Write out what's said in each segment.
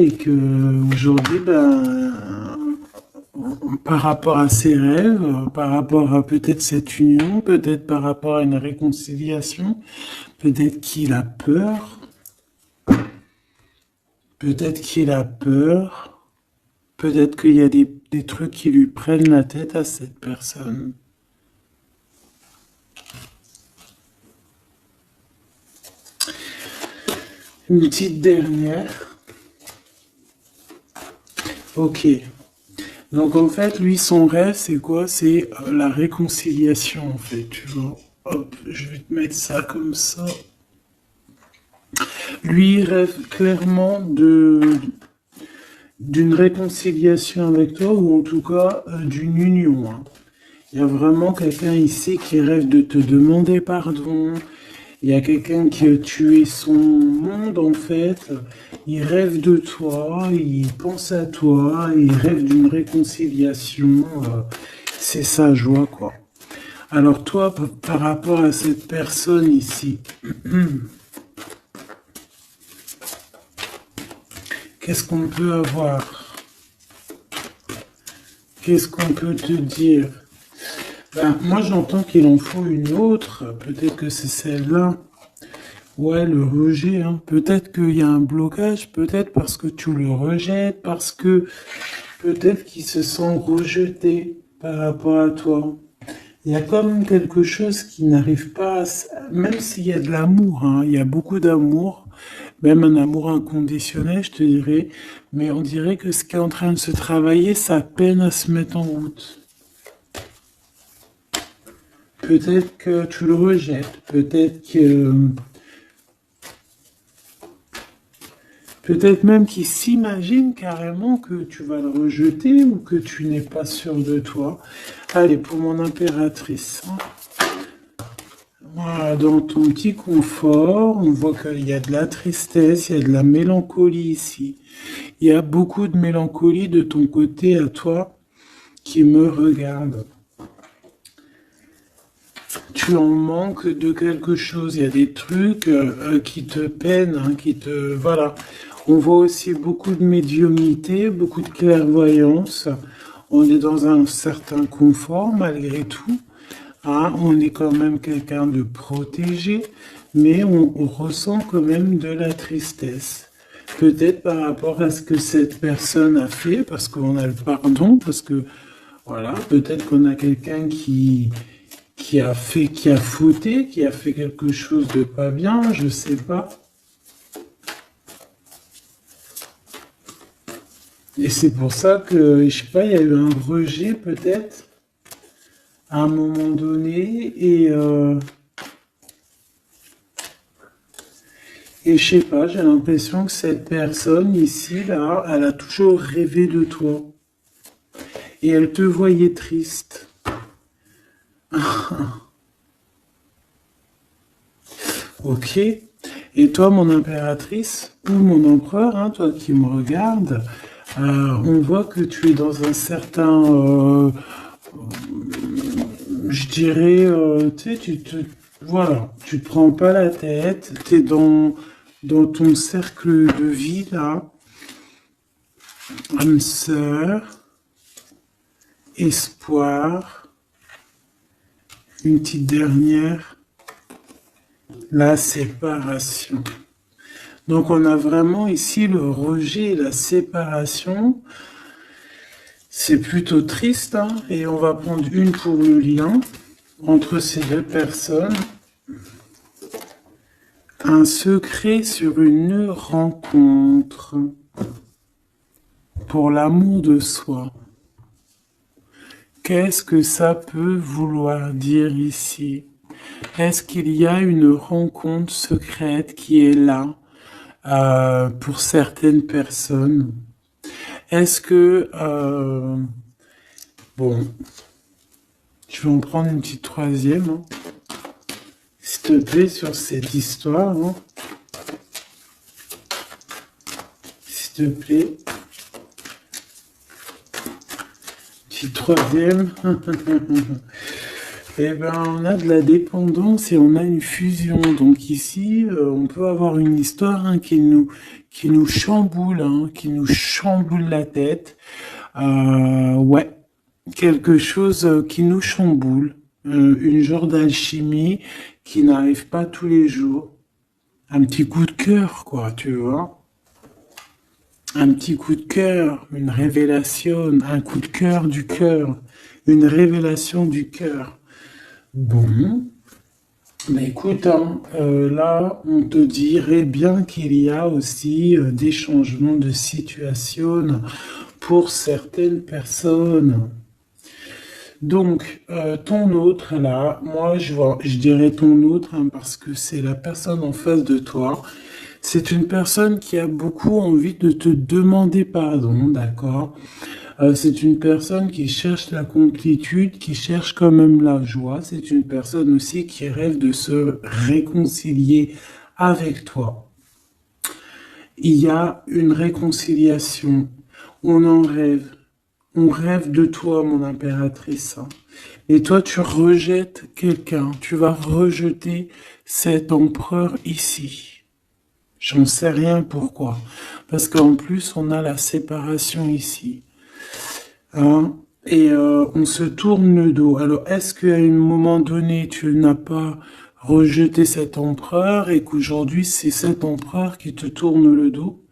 et que aujourd'hui, par rapport à ses rêves, par rapport à peut-être cette union, peut-être par rapport à une réconciliation, peut-être qu'il a peur, peut-être qu'il a peur, peut-être qu'il y a des trucs qui lui prennent la tête à cette personne. Une petite dernière. Ok. Donc en fait, lui, son rêve, c'est quoi? C'est la réconciliation, en fait, tu vois. Hop, je vais te mettre ça comme ça. Lui, il rêve clairement d'une réconciliation avec toi, ou en tout cas d'une union, hein. Il y a vraiment quelqu'un ici qui rêve de te demander pardon. Il y a quelqu'un qui a tué son monde, en fait. Il rêve de toi, il pense à toi, il rêve d'une réconciliation. C'est sa joie, quoi. Alors toi, par rapport à cette personne ici, qu'est-ce qu'on peut avoir? Qu'est-ce qu'on peut te dire? Ben, moi, j'entends qu'il en faut une autre. Peut-être que c'est celle-là. Ouais, le rejet, hein. Peut-être qu'il y a un blocage, peut-être parce que tu le rejettes, parce que peut-être qu'il se sent rejeté par rapport à toi. Il y a quand même quelque chose qui n'arrive pas, même s'il y a de l'amour, hein, il y a beaucoup d'amour, même un amour inconditionnel, je te dirais, mais on dirait que ce qui est en train de se travailler, ça peine à se mettre en route. Peut-être que tu le rejettes, peut-être même qu'il s'imagine carrément que tu vas le rejeter ou que tu n'es pas sûr de toi. Allez, pour mon impératrice, hein. Voilà, dans ton petit confort, on voit qu'il y a de la tristesse, il y a de la mélancolie ici. Il y a beaucoup de mélancolie de ton côté à toi qui me regarde. Tu en manques de quelque chose, il y a des trucs qui te peinent, hein, Voilà. On voit aussi beaucoup de médiumnité, beaucoup de clairvoyance. On est dans un certain confort malgré tout, hein. On est quand même quelqu'un de protégé, mais on ressent quand même de la tristesse. Peut-être par rapport à ce que cette personne a fait, parce qu'on a le pardon, parce que, voilà, peut-être qu'on a quelqu'un qui a fauté, qui a fait quelque chose de pas bien, je sais pas. Et c'est pour ça que, je sais pas, il y a eu un rejet peut-être à un moment donné et je sais pas, j'ai l'impression que cette personne ici, là, elle a toujours rêvé de toi et elle te voyait triste. Ok. Et toi, mon impératrice, ou mon empereur, hein, toi qui me regardes, on voit que tu es dans un certain, je dirais, tu sais, voilà, tu te prends pas la tête, tu es dans ton cercle de vie, là, âme sœur, espoir, une petite dernière, la séparation. Donc on a vraiment ici le rejet et la séparation. C'est plutôt triste, hein, et on va prendre une pour le lien entre ces deux personnes. Un secret sur une rencontre pour l'amour de soi. Qu'est-ce que ça peut vouloir dire ici? Est-ce qu'il y a une rencontre secrète qui est là pour certaines personnes? Est-ce que... bon, je vais en prendre une petite troisième, hein, s'il te plaît, sur cette histoire, hein. S'il te plaît. Petite troisième. Eh ben, on a de la dépendance et on a une fusion. Donc ici, on peut avoir une histoire, hein, qui nous chamboule, hein, qui nous chamboule la tête. Ouais, quelque chose qui nous chamboule, une genre d'alchimie qui n'arrive pas tous les jours. Un petit coup de cœur, quoi, tu vois. Un petit coup de cœur, une révélation, un coup de cœur, une révélation du cœur. Bon, mais écoute, hein, là, on te dirait bien qu'il y a aussi des changements de situation pour certaines personnes. Donc, ton autre, là, moi, je dirais ton autre, hein, parce que c'est la personne en face de toi. C'est une personne qui a beaucoup envie de te demander pardon, d'accord? C'est une personne qui cherche la complétude, qui cherche quand même la joie. C'est une personne aussi qui rêve de se réconcilier avec toi. Il y a une réconciliation. On en rêve. On rêve de toi, mon impératrice, hein. Et toi, tu rejettes quelqu'un. Tu vas rejeter cet empereur ici. J'en sais rien pourquoi. Parce qu'en plus, on a la séparation ici. Hein, et on se tourne le dos. Alors, est-ce qu'à un moment donné, tu n'as pas rejeté cet empereur et qu'aujourd'hui, c'est cet empereur qui te tourne le dos?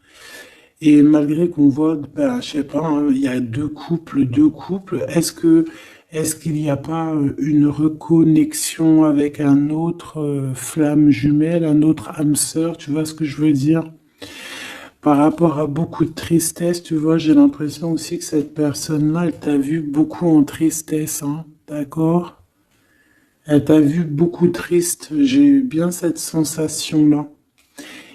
Et malgré qu'on voit, ben, je sais pas, hein, il y a deux couples, est-ce qu'il n'y a pas une reconnexion avec un autre flamme jumelle, un autre âme sœur, tu vois ce que je veux dire? Par rapport à beaucoup de tristesse, tu vois, j'ai l'impression aussi que cette personne-là, elle t'a vu beaucoup en tristesse, hein, d'accord? Elle t'a vu beaucoup triste, j'ai eu bien cette sensation-là.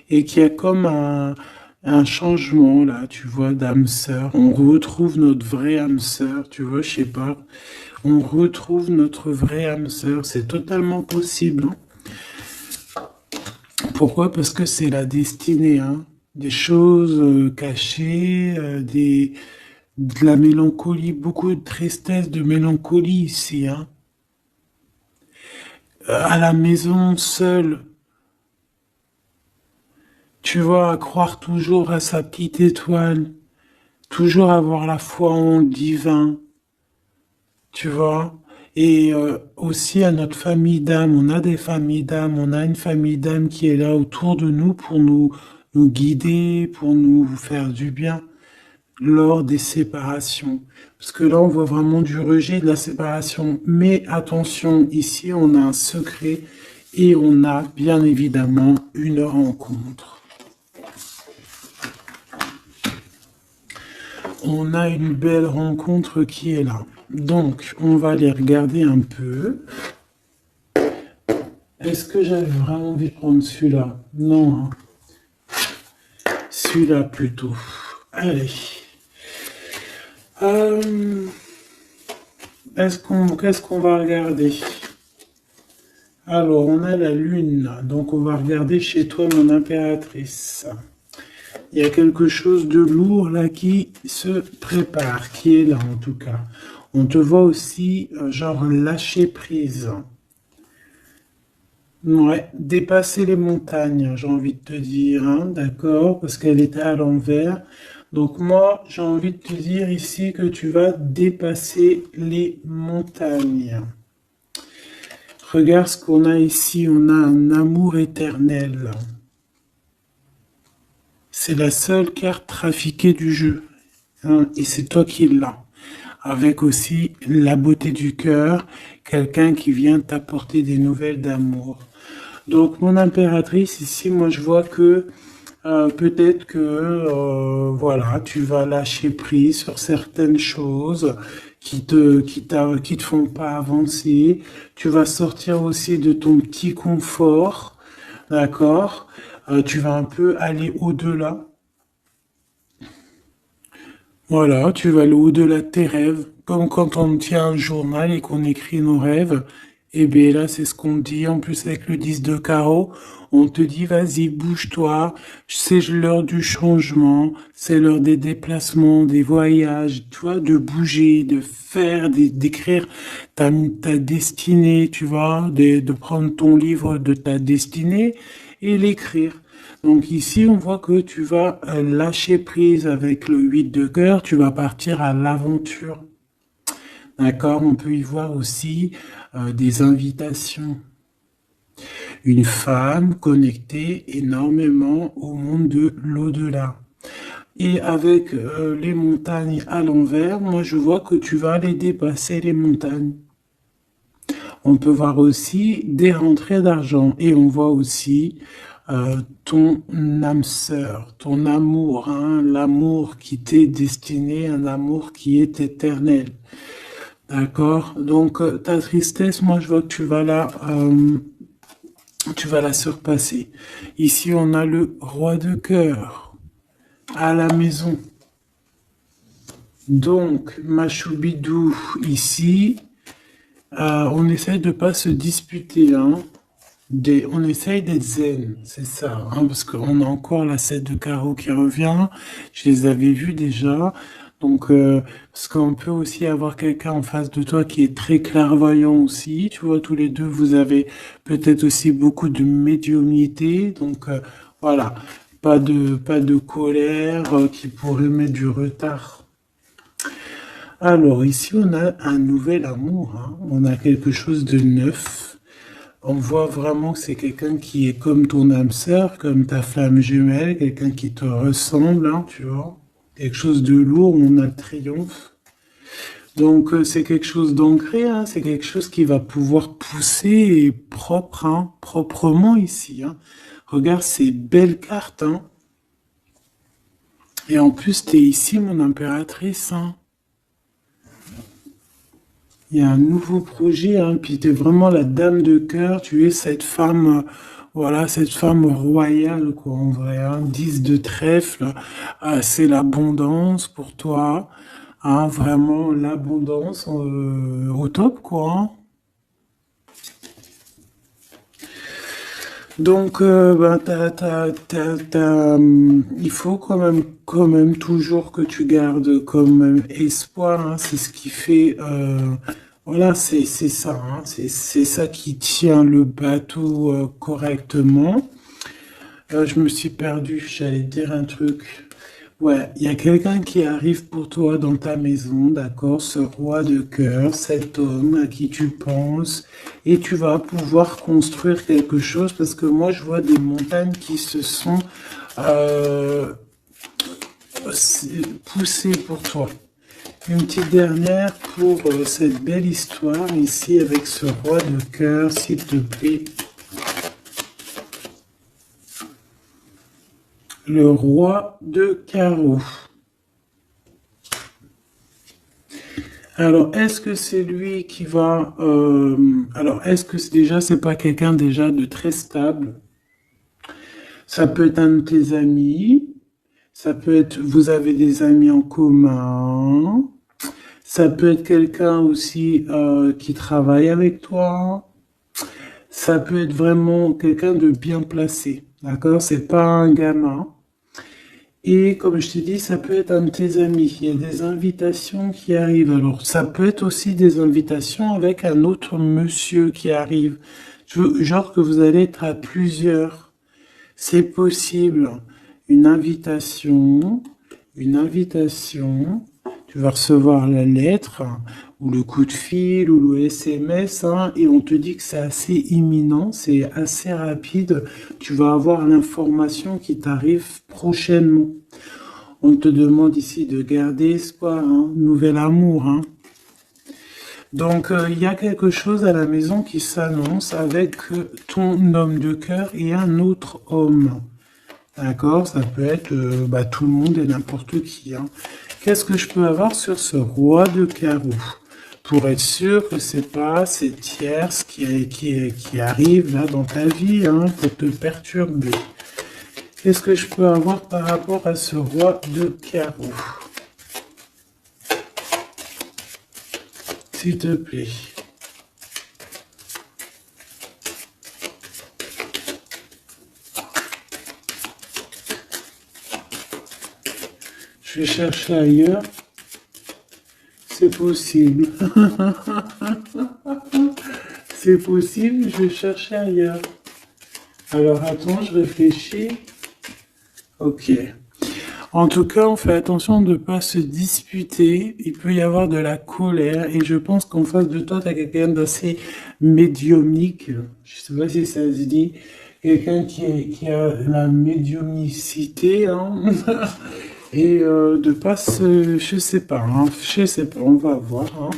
Et qu'il y a comme un changement, là, tu vois, d'âme sœur. On retrouve notre vraie âme sœur, tu vois, je sais pas. On retrouve notre vraie âme sœur, c'est totalement possible, hein. Pourquoi? Parce que c'est la destinée, hein. Des choses cachées, de la mélancolie, beaucoup de tristesse, de mélancolie ici, hein. À la maison, seul, tu vois, à croire toujours à sa petite étoile, toujours avoir la foi en le divin, tu vois. Et aussi à notre famille d'âme, on a des familles d'âme, on a une famille d'âme qui est là autour de nous pour nous guider, pour nous faire du bien lors des séparations. Parce que là, on voit vraiment du rejet de la séparation. Mais attention, ici, on a un secret et on a bien évidemment une rencontre. On a une belle rencontre qui est là. Donc, on va aller regarder un peu. Est-ce que j'avais vraiment envie de prendre celui-là? Non, hein. Celui-là plutôt. Allez. Qu'est-ce qu'on va regarder? Alors, on a la lune. Donc, on va regarder chez toi, mon impératrice. Il y a quelque chose de lourd là qui se prépare, qui est là en tout cas. On te voit aussi, genre, lâcher prise. Ouais, dépasser les montagnes, j'ai envie de te dire, hein, d'accord, parce qu'elle était à l'envers. Donc moi, j'ai envie de te dire ici que tu vas dépasser les montagnes. Regarde ce qu'on a ici, on a un amour éternel. C'est la seule carte trafiquée du jeu, hein, et c'est toi qui l'as. Avec aussi la beauté du cœur, quelqu'un qui vient t'apporter des nouvelles d'amour. Donc mon impératrice ici, moi je vois que peut-être que voilà, tu vas lâcher prise sur certaines choses qui te font pas avancer. Tu vas sortir aussi de ton petit confort, d'accord? Tu vas un peu aller au-delà. Voilà, tu vas aller au-delà de tes rêves, comme quand on tient un journal et qu'on écrit nos rêves. Et bien là, c'est ce qu'on dit, en plus avec le 10 de carreau, on te dit, vas-y, bouge-toi, c'est l'heure du changement, c'est l'heure des déplacements, des voyages, tu vois, de bouger, de faire, d'écrire ta destinée, tu vois, de prendre ton livre de ta destinée et l'écrire. Donc ici, on voit que tu vas lâcher prise avec le 8 de cœur, tu vas partir à l'aventure. D'accord? On peut y voir aussi des invitations. Une femme connectée énormément au monde de l'au-delà. Et avec les montagnes à l'envers, moi je vois que tu vas aller dépasser les montagnes. On peut voir aussi des rentrées d'argent et on voit aussi ton âme sœur, ton amour, hein, l'amour qui t'est destiné, un amour qui est éternel. D'accord? Donc ta tristesse, moi je vois que tu vas la surpasser. Ici on a le roi de cœur à la maison. Donc Machoubidou ici, on essaye de pas se disputer, hein. On essaye d'être zen, c'est ça, hein, parce qu'on a encore la 7 de carreau qui revient. Je les avais vus déjà. Donc, parce qu'on peut aussi avoir quelqu'un en face de toi qui est très clairvoyant aussi. Tu vois, tous les deux, vous avez peut-être aussi beaucoup de médiumnité. Donc, voilà, pas de colère qui pourrait mettre du retard. Alors, ici, on a un nouvel amour, hein. On a quelque chose de neuf. On voit vraiment que c'est quelqu'un qui est comme ton âme sœur, comme ta flamme jumelle, quelqu'un qui te ressemble, hein, tu vois. Quelque chose de lourd, on a le triomphe. Donc c'est quelque chose d'ancré, hein, c'est quelque chose qui va pouvoir pousser et propre, hein, proprement ici. Hein. Regarde ces belles cartes. Hein. Et en plus, tu es ici, mon impératrice. Hein. Il y a un nouveau projet, hein, puis tu es vraiment la dame de cœur, tu es cette femme, voilà, cette femme royale, quoi, en vrai, hein, 10 de trèfle, c'est l'abondance pour toi, hein, vraiment l'abondance au top, quoi. Hein. Donc, ben, il faut quand même toujours que tu gardes comme même espoir. Hein, c'est ce qui fait, voilà, c'est ça. Hein, c'est ça qui tient le bateau correctement. Je me suis perdu. J'allais dire un truc. Ouais, il y a quelqu'un qui arrive pour toi dans ta maison, d'accord? Ce roi de cœur, cet homme à qui tu penses, et tu vas pouvoir construire quelque chose parce que moi je vois des montagnes qui se sont euh, poussées pour toi. Une petite dernière pour cette belle histoire ici avec ce roi de cœur, s'il te plaît. Le roi de carreau. Alors, est-ce que c'est lui qui va... alors, est-ce que déjà, c'est pas quelqu'un déjà de très stable? Ça peut être un de tes amis. Ça peut être... Vous avez des amis en commun. Ça peut être quelqu'un aussi qui travaille avec toi. Ça peut être vraiment quelqu'un de bien placé. D'accord? C'est pas un gamin. Et comme je t'ai dit, ça peut être un de tes amis. Il y a des invitations qui arrivent. Alors, ça peut être aussi des invitations avec un autre monsieur qui arrive. Genre que vous allez être à plusieurs. C'est possible. Une invitation, une invitation. Tu vas recevoir la lettre ou le coup de fil ou le SMS, hein, et on te dit que c'est assez imminent, c'est assez rapide. Tu vas avoir l'information qui t'arrive prochainement. On te demande ici de garder espoir, hein, nouvel amour. Hein. Donc, il y a quelque chose à la maison qui s'annonce avec ton homme de cœur et un autre homme. D'accord? Ça peut être tout le monde et n'importe qui. Hein. Qu'est-ce que je peux avoir sur ce roi de carreau? Pour être sûr que c'est pas ces tierces qui arrivent là dans ta vie hein, pour te perturber. Qu'est-ce que je peux avoir par rapport à ce roi de carreau? S'il te plaît. Je vais chercher ailleurs. C'est possible. C'est possible, je vais chercher ailleurs. Alors attends, je réfléchis. Ok. En tout cas, on fait attention de ne pas se disputer. Il peut y avoir de la colère. Et je pense qu'en face de toi, tu as quelqu'un d'assez médiumnique. Je sais pas si ça se dit. Quelqu'un qui a la médiumnicité, hein. Et de pas se... Je sais pas, hein. Je sais pas, on va voir, hein.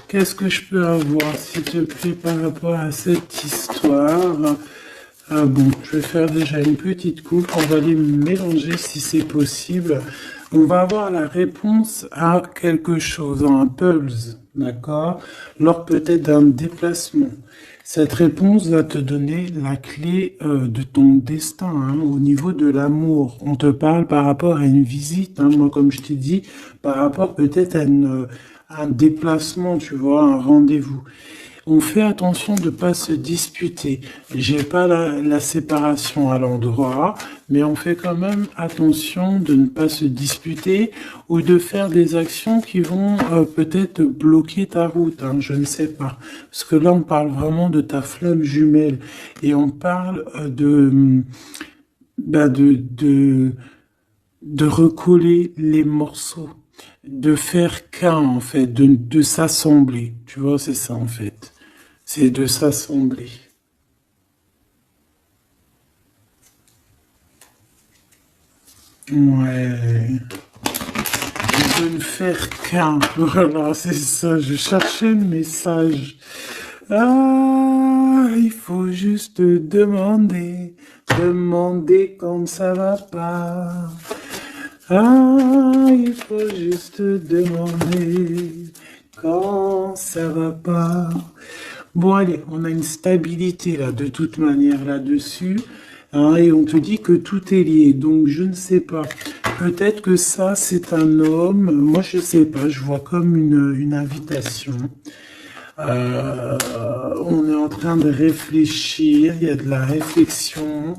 Qu'est-ce que je peux avoir, s'il te plaît, par rapport à cette histoire? Ah bon, je vais faire déjà une petite coupe. On va les mélanger si c'est possible. On va avoir la réponse à quelque chose, un pulse, d'accord? Lors peut-être d'un déplacement. Cette réponse va te donner la clé de ton destin, hein, au niveau de l'amour. On te parle par rapport à une visite, hein, moi comme je t'ai dit, par rapport peut-être à un déplacement, tu vois, un rendez-vous. On fait attention de pas se disputer. J'ai pas la séparation à l'endroit, mais on fait quand même attention de ne pas se disputer ou de faire des actions qui vont peut-être bloquer ta route, hein, je ne sais pas. Parce que là, on parle vraiment de ta flamme jumelle et on parle bah, de recoller les morceaux, de faire qu'un en fait, de s'assembler. Tu vois, c'est ça en fait. C'est de s'assembler. Ouais. De ne faire qu'un. Voilà, c'est ça. Je cherchais le message. Ah, il faut juste demander. Demander quand ça va pas. Ah, il faut juste demander quand ça va pas. Bon, allez, on a une stabilité là, de toute manière là-dessus, hein, et on te dit que tout est lié. Donc, je ne sais pas. Peut-être que ça, c'est un homme. Moi, je sais pas. Je vois comme une invitation. On est en train de réfléchir. Il y a de la réflexion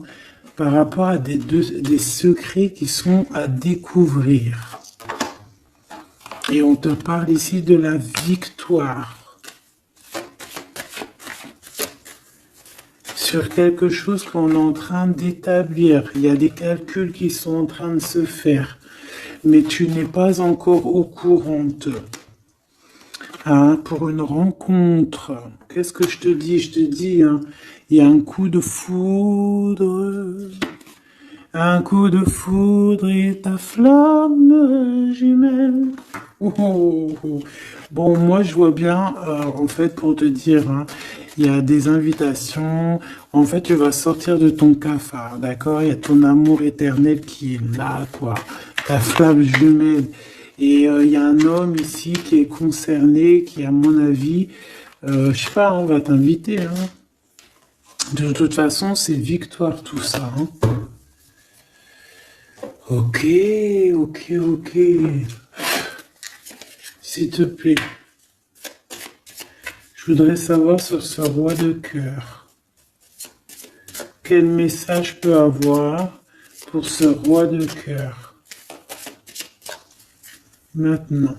par rapport à des secrets qui sont à découvrir. Et on te parle ici de la victoire sur quelque chose qu'on est en train d'établir. Il y a des calculs qui sont en train de se faire, mais tu n'es pas encore au courant. Hein, pour une rencontre, qu'est-ce que je te dis? Je te dis, hein, il y a un coup de foudre. Un coup de foudre et ta flamme jumelle. Oh, oh, oh. Bon, moi je vois bien, en fait, pour te dire, hein, il y a des invitations. En fait, tu vas sortir de ton cafard, d'accord? Il y a ton amour éternel qui est là, quoi. Ta flamme jumelle. Et il y a un homme ici qui est concerné, qui, à mon avis, je sais pas, on va t'inviter, hein. De toute façon, c'est victoire tout ça, hein. Ok, ok, ok. S'il te plaît, je voudrais savoir sur ce roi de cœur, quel message je peux avoir pour ce roi de cœur maintenant.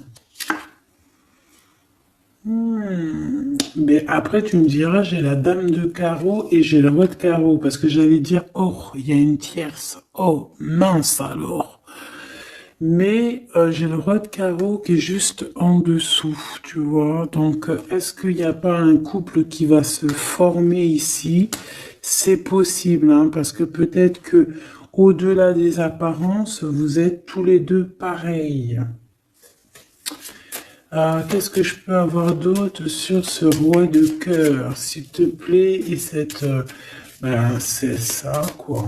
Mais après, tu me diras, j'ai la dame de carreau et j'ai le roi de carreau, parce que j'allais dire, oh, il y a une tierce. Oh, mince alors. Mais j'ai le roi de carreau qui est juste en dessous, tu vois. Donc, est-ce qu'il n'y a pas un couple qui va se former ici? C'est possible, hein, parce que peut-être que au-delà des apparences, vous êtes tous les deux pareils. Qu'est-ce que je peux avoir d'autre sur ce roi de cœur, s'il te plaît? Et cette... ben, c'est ça, quoi.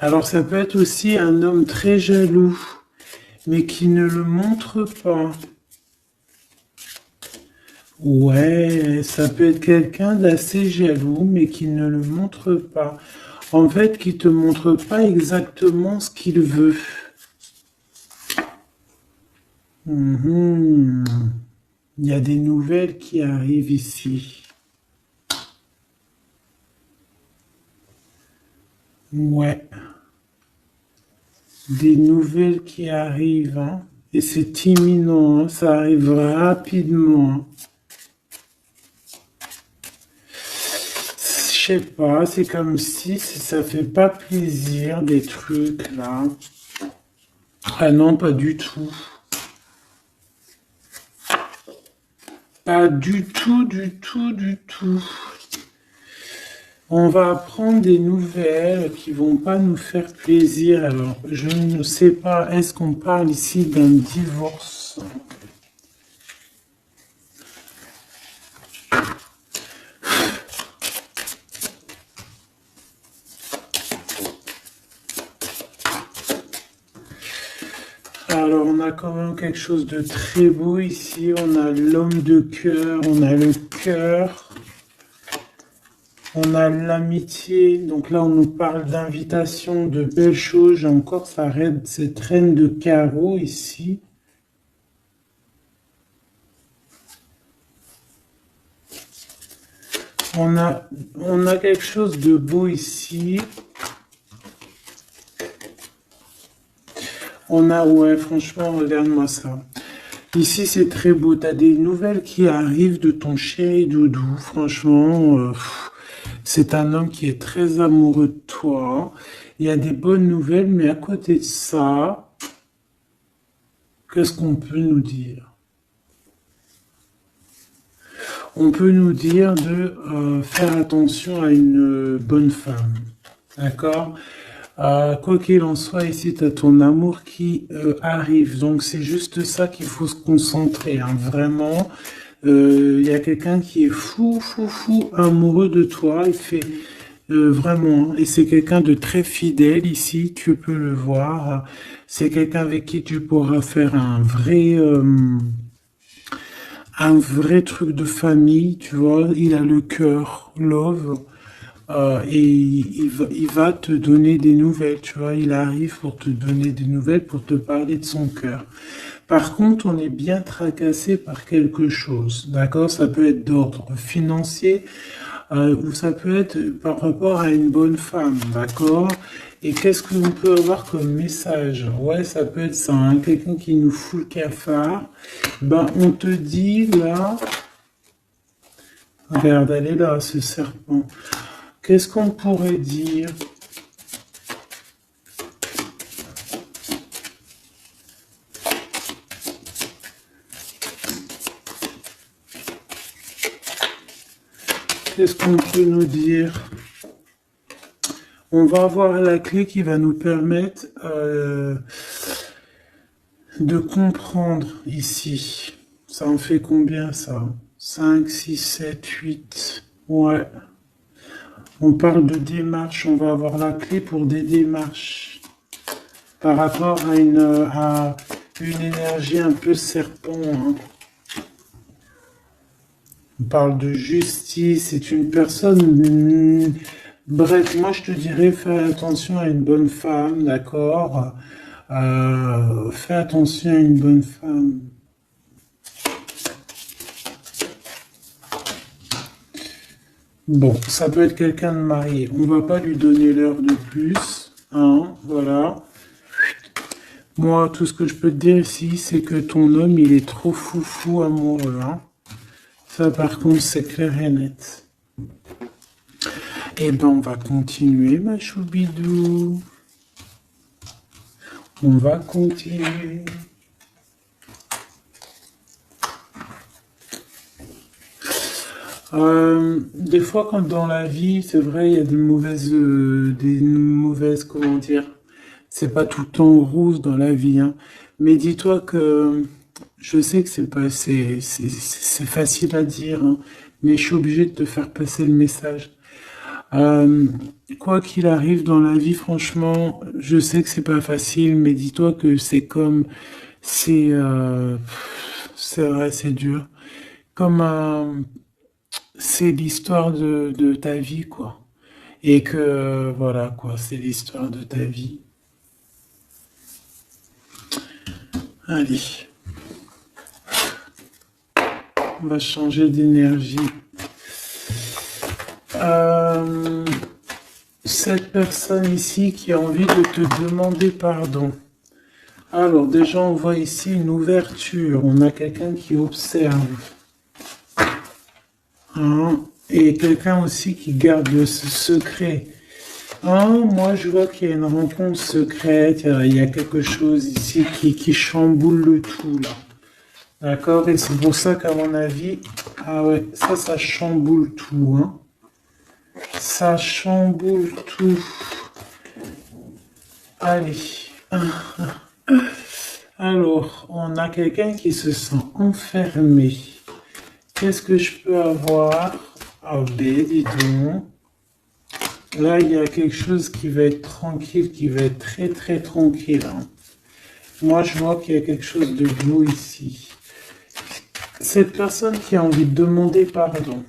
Alors, ça peut être aussi un homme très jaloux, mais qui ne le montre pas. Ouais, ça peut être quelqu'un d'assez jaloux, mais qui ne le montre pas. En fait, qui te montre pas exactement ce qu'il veut. Mhm. Il y a des nouvelles qui arrivent ici. Ouais, des nouvelles qui arrivent, hein. Et c'est imminent, hein, ça arrive rapidement, hein. Je sais pas, c'est comme si ça fait pas plaisir des trucs là. Ah non, pas du tout. Pas du tout, du tout, du tout. On va apprendre des nouvelles qui vont pas nous faire plaisir. Alors, je ne sais pas, est-ce qu'on parle ici d'un divorce? Alors, on a quand même quelque chose de très beau ici. On a l'homme de cœur, on a le cœur, on a l'amitié. Donc là, on nous parle d'invitation, de belles choses. J'ai encore cette reine de carreau ici. On a quelque chose de beau ici. Ouais, franchement, regarde-moi ça. Ici, c'est très beau. T'as des nouvelles qui arrivent de ton chéri doudou. Franchement, c'est un homme qui est très amoureux de toi. Il y a des bonnes nouvelles, mais à côté de ça, qu'est-ce qu'on peut nous dire? On peut nous dire de faire attention à une bonne femme. D'accord? Quoi qu'il en soit, ici, tu as ton amour qui arrive. Donc, c'est juste ça qu'il faut se concentrer. Hein. Vraiment, il y a quelqu'un qui est fou, fou, fou amoureux de toi. Il fait vraiment. Et c'est quelqu'un de très fidèle ici. Tu peux le voir. C'est quelqu'un avec qui tu pourras faire un vrai truc de famille. Tu vois, il a le cœur, love. Et il va te donner des nouvelles, tu vois, il arrive pour te donner des nouvelles, pour te parler de son cœur. Par contre, on est bien tracassé par quelque chose, d'accord? Ça peut être d'ordre financier, ou ça peut être par rapport à une bonne femme, d'accord? Et qu'est-ce que l'on peut avoir comme message? Ouais, ça peut être ça, hein, quelqu'un qui nous fout le cafard. Ben, on te dit là, regarde, elle est là, ce serpent. Qu'est-ce qu'on pourrait dire? Qu'est-ce qu'on peut nous dire? On va avoir la clé qui va nous permettre de comprendre ici. Ça en fait combien ça? 5, 6, 7, 8. Ouais. On parle de démarche, on va avoir la clé pour des démarches par rapport à une énergie un peu serpent. Hein. On parle de justice, c'est une personne... bref, moi je te dirais, fais attention à une bonne femme, d'accord? Fais attention à une bonne femme. Bon, ça peut être quelqu'un de marié. On va pas lui donner l'heure de plus. Hein, voilà. Moi, tout ce que je peux te dire ici, c'est que ton homme, il est trop fou amoureux. Hein. Ça, par contre, c'est clair et net. Eh ben, on va continuer, ma choubidou. On va continuer. Des fois, quand dans la vie, c'est vrai, il y a des mauvaises, comment dire, c'est pas tout le temps rose dans la vie, hein. Mais dis-toi que je sais que c'est facile à dire, hein, mais je suis obligé de te faire passer le message. Euh, Quoi qu'il arrive dans la vie, franchement, je sais que c'est pas facile, mais dis-toi que c'est, c'est vrai, c'est dur. Comme c'est l'histoire de ta vie, quoi. Et que, voilà, quoi, c'est l'histoire de ta vie. Allez, on va changer d'énergie. Cette personne ici qui a envie de te demander pardon. Alors, déjà, on voit ici une ouverture. On a quelqu'un qui observe. Hein? Et quelqu'un aussi qui garde ce secret. Ah, moi, je vois qu'il y a une rencontre secrète, il y a quelque chose ici qui chamboule le tout, là. D'accord? Et c'est pour ça qu'à mon avis, ah ouais, ça chamboule tout, hein. Ça chamboule tout. Allez. Alors, on a quelqu'un qui se sent enfermé. Qu'est-ce que je peux avoir? Ah ben, dis donc. Là, il y a quelque chose qui va être tranquille, qui va être très très tranquille, hein. Moi, je vois qu'il y a quelque chose de beau ici. Cette personne qui a envie de demander pardon.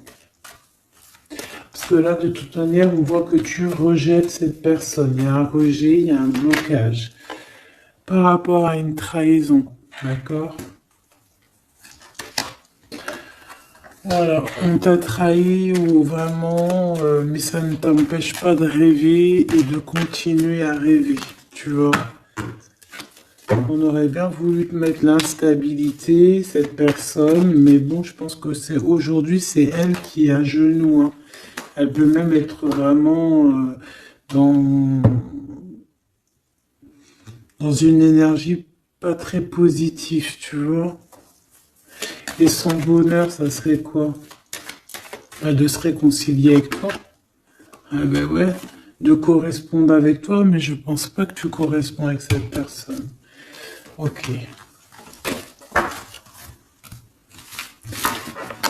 Parce que là, de toute manière, on voit que tu rejettes cette personne. Il y a un rejet, il y a un blocage par rapport à une trahison. D'accord? Voilà, on t'a trahi ou vraiment, mais ça ne t'empêche pas de rêver et de continuer à rêver. Tu vois? On aurait bien voulu te mettre l'instabilité, cette personne, mais bon, je pense que c'est aujourd'hui, c'est elle qui est à genoux, hein. Elle peut même être vraiment dans, dans une énergie pas très positive, tu vois. Et son bonheur, ça serait quoi? De se réconcilier avec toi. Ah ben ouais, de correspondre avec toi, mais je pense pas que tu corresponds avec cette personne. Ok.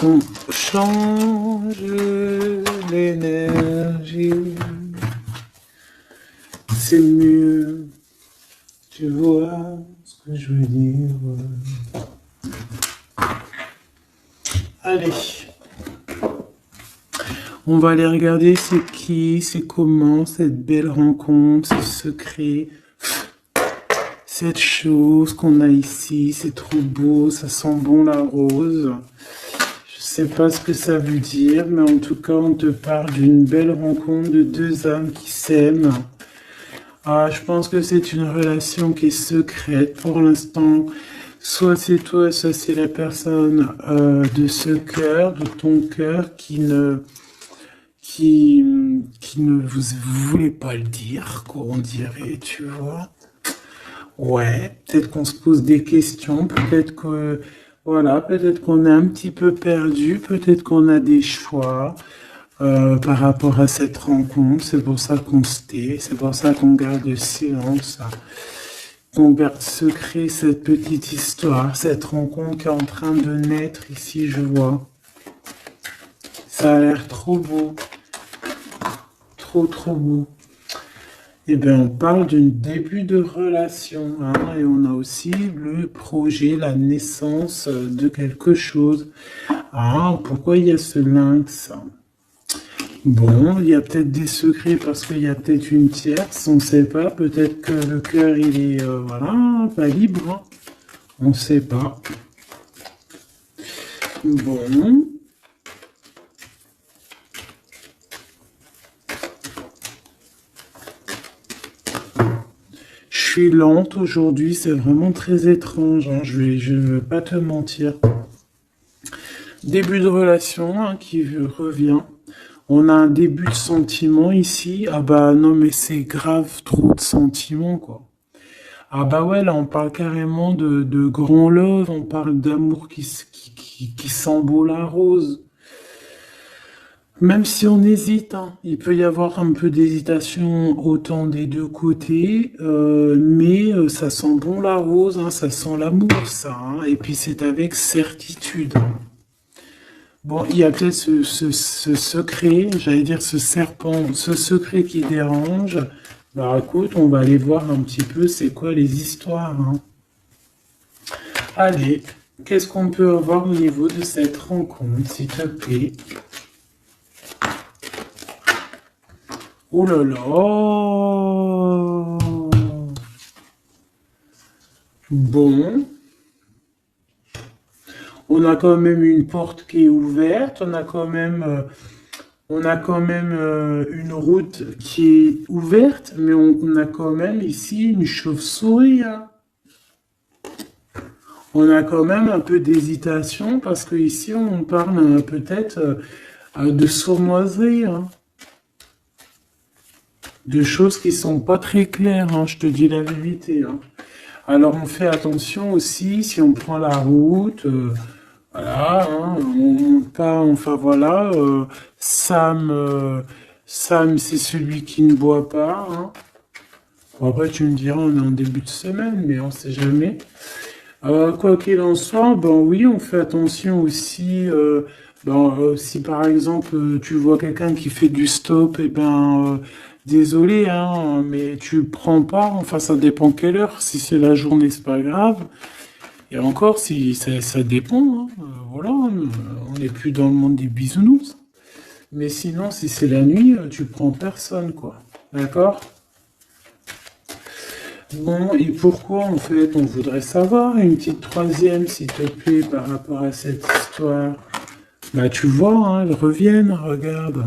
On change l'énergie. C'est mieux. Tu vois ce que je veux dire. Allez. On va aller regarder c'est qui, c'est comment, cette belle rencontre, ce secret, cette chose qu'on a ici. C'est trop beau, ça sent bon la rose. Je sais pas ce que ça veut dire, mais en tout cas, on te parle d'une belle rencontre de deux âmes qui s'aiment. Ah, je pense que c'est une relation qui est secrète pour l'instant. Soit c'est toi, soit c'est la personne de ce cœur, de ton cœur, qui ne vous voulez pas le dire, quoi, on dirait, tu vois. Ouais, peut-être qu'on se pose des questions, peut-être que, voilà, peut-être qu'on est un petit peu perdu, peut-être qu'on a des choix par rapport à cette rencontre. C'est pour ça qu'on se tait, c'est pour ça qu'on garde le silence, qu'on garde secret cette petite histoire, cette rencontre qui est en train de naître ici, je vois. Ça a l'air trop beau, trop trop beau. Eh bien, on parle d'un début de relation, hein, et on a aussi le projet, la naissance de quelque chose. Ah, pourquoi il y a ce lynx? Bon, il y a peut-être des secrets parce qu'il y a peut-être une tierce, on ne sait pas. Peut-être que le cœur, il est, voilà, pas libre, hein. On ne sait pas. Bon. Je suis lente aujourd'hui, c'est vraiment très étrange, hein, je veux pas te mentir. Début de relation, hein, qui revient. On a un début de sentiment ici. Ah bah non, mais c'est grave trop de sentiments, quoi. Ah bah ouais, là on parle carrément de grand love, on parle d'amour qui sent beau la rose. Même si on hésite, hein, il peut y avoir un peu d'hésitation autant des deux côtés, mais ça sent bon la rose, hein, ça sent l'amour, ça, hein, et puis c'est avec certitude. Bon, il y a peut-être ce secret, j'allais dire ce serpent, ce secret qui dérange. Alors écoute, on va aller voir un petit peu c'est quoi les histoires, hein. Allez, qu'est-ce qu'on peut avoir au niveau de cette rencontre, s'il te plaît? Oh là là! Bon, on a quand même une porte qui est ouverte, on a quand même une route qui est ouverte, mais on a quand même ici une chauve-souris, hein. On a quand même un peu d'hésitation parce que ici on parle peut-être de sournoiserie, hein, de choses qui sont pas très claires, hein, je te dis la vérité, hein. Alors on fait attention aussi si on prend la route, voilà, hein, on monte pas, enfin voilà, Sam c'est celui qui ne boit pas, hein. Bon, après tu me diras on est en début de semaine, mais on sait jamais. Quoi qu'il en soit, ben oui, on fait attention aussi. Si par exemple tu vois quelqu'un qui fait du stop, et ben désolé, hein, mais tu prends pas. Enfin, ça dépend quelle heure. Si c'est la journée, c'est pas grave. Et encore, si ça dépend. Hein, voilà, on n'est plus dans le monde des bisounours. Mais sinon, si c'est la nuit, tu prends personne, quoi. D'accord? Bon, et pourquoi en fait on voudrait savoir une petite troisième, s'il te plaît, par rapport à cette histoire? Bah tu vois, hein, elles reviennent, regarde.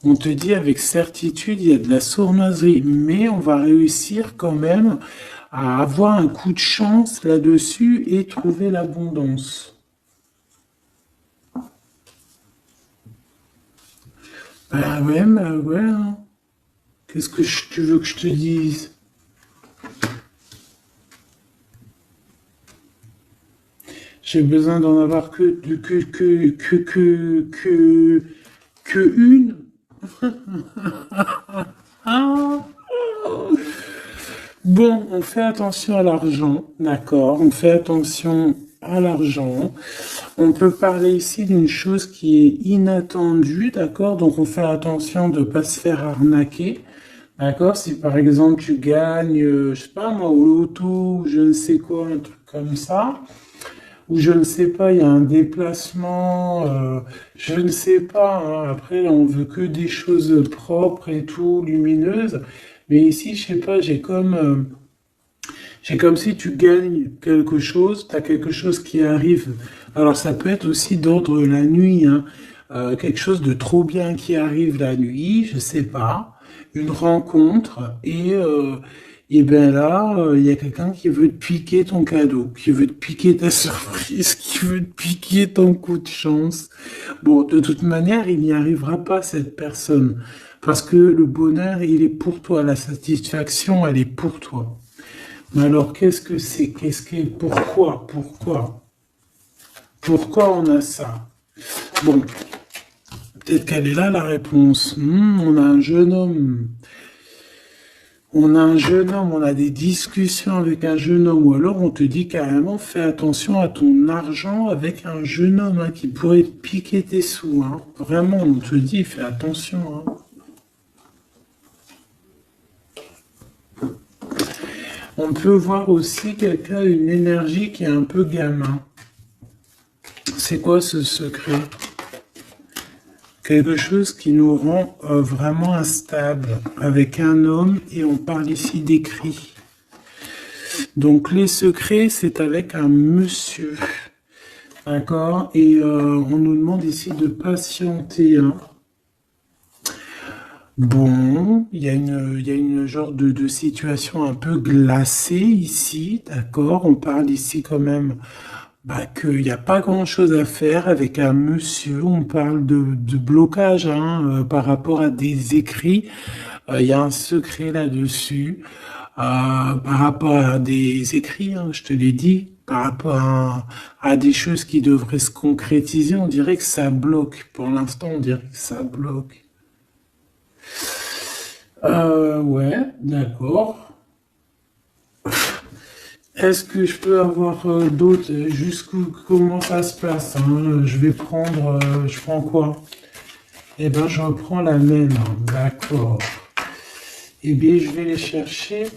On te dit avec certitude, il y a de la sournoiserie, mais on va réussir quand même à avoir un coup de chance là-dessus et trouver l'abondance. Bah ouais, hein. Qu'est-ce que tu veux que je te dise? J'ai besoin d'en avoir que une. Ah. Bon, on fait attention à l'argent, d'accord? On fait attention à l'argent. On peut parler ici d'une chose qui est inattendue, d'accord? Donc on fait attention de ne pas se faire arnaquer, d'accord? Si par exemple tu gagnes, je sais pas moi, au loto, ou je ne sais quoi, un truc comme ça, ou je ne sais pas, il y a un déplacement, je ne sais pas, hein. Après, là, on veut que des choses propres et tout, lumineuses. Mais ici, je sais pas, j'ai comme si tu gagnes quelque chose, tu as quelque chose qui arrive. Alors, ça peut être aussi d'ordre la nuit, hein. Quelque chose de trop bien qui arrive la nuit, je sais pas, une rencontre, et ben là, il y a quelqu'un qui veut te piquer ton cadeau, qui veut te piquer ta surprise, qui veut te piquer ton coup de chance. Bon, de toute manière, il n'y arrivera pas, cette personne, parce que le bonheur, il est pour toi, la satisfaction, elle est pour toi. Mais alors, qu'est-ce que c'est? Pourquoi on a ça? Bon, peut-être qu'elle est là, la réponse. On a un jeune homme. On a un jeune homme, on a des discussions avec un jeune homme, ou alors on te dit carrément, fais attention à ton argent avec un jeune homme, hein, qui pourrait te piquer tes sous, hein. Vraiment, on te dit, fais attention, hein. On peut voir aussi quelqu'un, une énergie qui est un peu gamin. C'est quoi ce secret? Quelque chose qui nous rend vraiment instable avec un homme, et on parle ici d'écrit. Donc les secrets, c'est avec un monsieur. D'accord? Et on nous demande ici de patienter, hein. Bon, il y a une genre de situation un peu glacée ici, d'accord? On parle ici quand même, bah, qu'il n'y a pas grand-chose à faire avec un monsieur. On parle de blocage, hein, par rapport à des écrits. Il y a un secret là-dessus. Par rapport à des écrits, hein, je te l'ai dit, par rapport à des choses qui devraient se concrétiser, on dirait que ça bloque. Pour l'instant, on dirait que ça bloque. Ouais, d'accord. Est-ce que je peux avoir d'autres, jusqu'où, comment ça se passe, hein? Je vais prendre, je prends quoi? Eh ben, je reprends la même, hein. D'accord. Eh bien, je vais les chercher.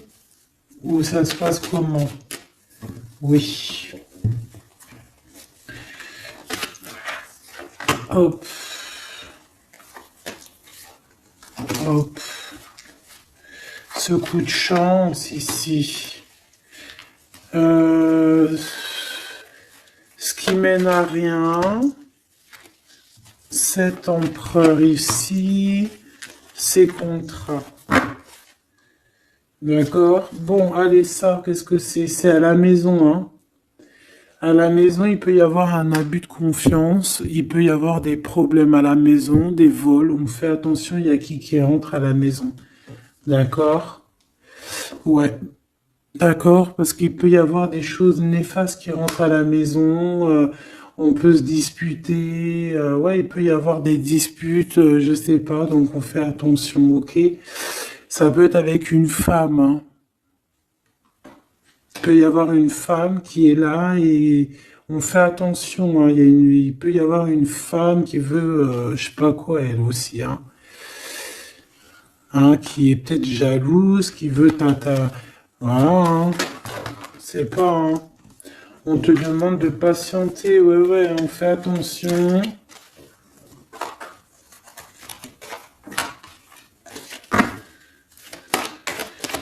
Où ça se passe comment? Oui. Hop, hop. Ce coup de chance ici. Ce qui mène à rien. Cet empereur ici. Ces contrats. D'accord? Bon, allez, ça, qu'est-ce que c'est? C'est à la maison, hein? À la maison, il peut y avoir un abus de confiance, il peut y avoir des problèmes à la maison, des vols. On fait attention, il y a qui rentre à la maison. D'accord? Ouais, d'accord, parce qu'il peut y avoir des choses néfastes qui rentrent à la maison. On peut se disputer. Ouais, il peut y avoir des disputes, je sais pas, donc on fait attention, ok? Ça peut être avec une femme, hein. Il peut y avoir une femme qui est là et on fait attention, hein. Il peut y avoir une femme qui veut, je sais pas quoi, elle aussi, hein. Hein, qui est peut-être jalouse, qui veut voilà, hein. C'est pas, hein. On te demande de patienter, ouais, ouais, on fait attention.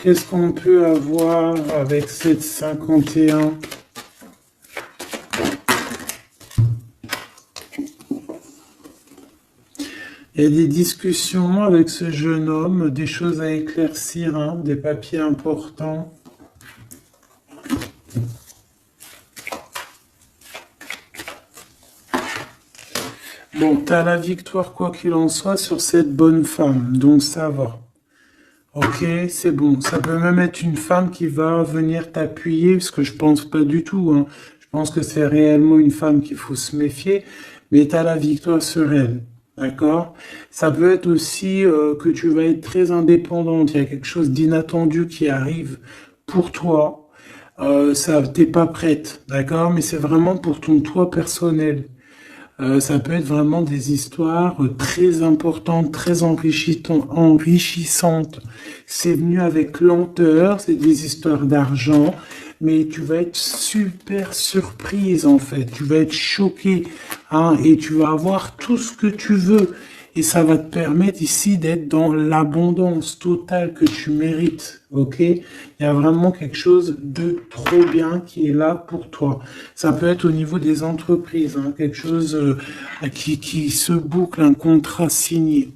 Qu'est-ce qu'on peut avoir avec cette 51? Il y a des discussions avec ce jeune homme, des choses à éclaircir, hein, des papiers importants. Bon, t'as la victoire quoi qu'il en soit sur cette bonne femme, donc ça va. Ok, c'est bon. Ça peut même être une femme qui va venir t'appuyer, parce que je pense pas du tout, hein. Je pense que c'est réellement une femme qu'il faut se méfier, mais t'as la victoire sur elle. D'accord? Ça peut être aussi que tu vas être très indépendante. Il y a quelque chose d'inattendu qui arrive pour toi. Ça, t'es pas prête, d'accord? Mais c'est vraiment pour ton toi personnel. Ça peut être vraiment des histoires très importantes, très enrichissantes. C'est venu avec lenteur, c'est des histoires d'argent, mais tu vas être super surprise en fait. Tu vas être choqué, hein, et tu vas avoir tout ce que tu veux. Et ça va te permettre ici d'être dans l'abondance totale que tu mérites, ok? Il y a vraiment quelque chose de trop bien qui est là pour toi. Ça peut être au niveau des entreprises, hein, quelque chose qui se boucle, un contrat signé.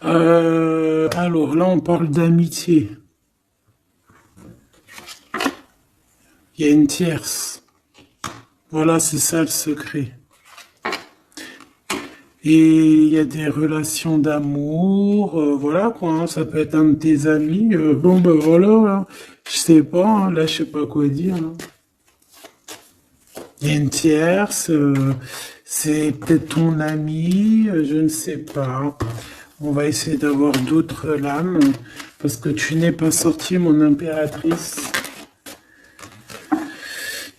Alors là, on parle d'amitié. Il y a une tierce. Voilà, c'est ça le secret. Et il y a des relations d'amour, voilà quoi, hein, ça peut être un de tes amis. Bon ben voilà, hein, je sais pas, hein, là je sais pas quoi dire, hein. Il y a une tierce, c'est peut-être ton ami, je ne sais pas. On va essayer d'avoir d'autres lames, parce que tu n'es pas sorti, mon impératrice.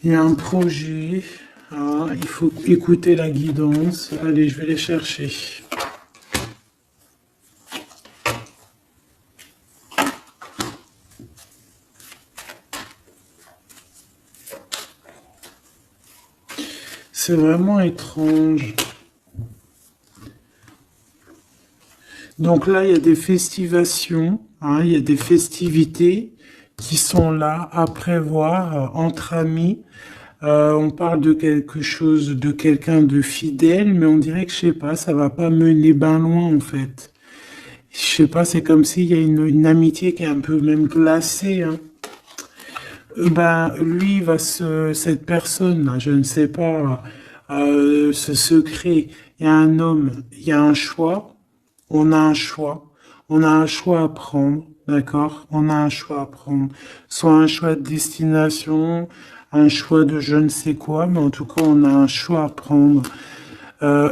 Il y a un projet, ah, il faut écouter la guidance. Allez, je vais les chercher. C'est vraiment étrange. Donc là, il y a des festivations, hein, il y a des festivités qui sont là à prévoir entre amis. On parle de quelque chose, de quelqu'un de fidèle, mais on dirait que, je sais pas, ça va pas mener ben loin en fait. Je sais pas, c'est comme s'il y a une amitié qui est un peu même glacée, hein. Ben, lui, cette personne-là, je ne sais pas, ce secret, il y a un homme, il y a un choix, on a un choix, on a un choix à prendre, d'accord? On a un choix à prendre, soit un choix de destination, un choix de je ne sais quoi, mais en tout cas, on a un choix à prendre.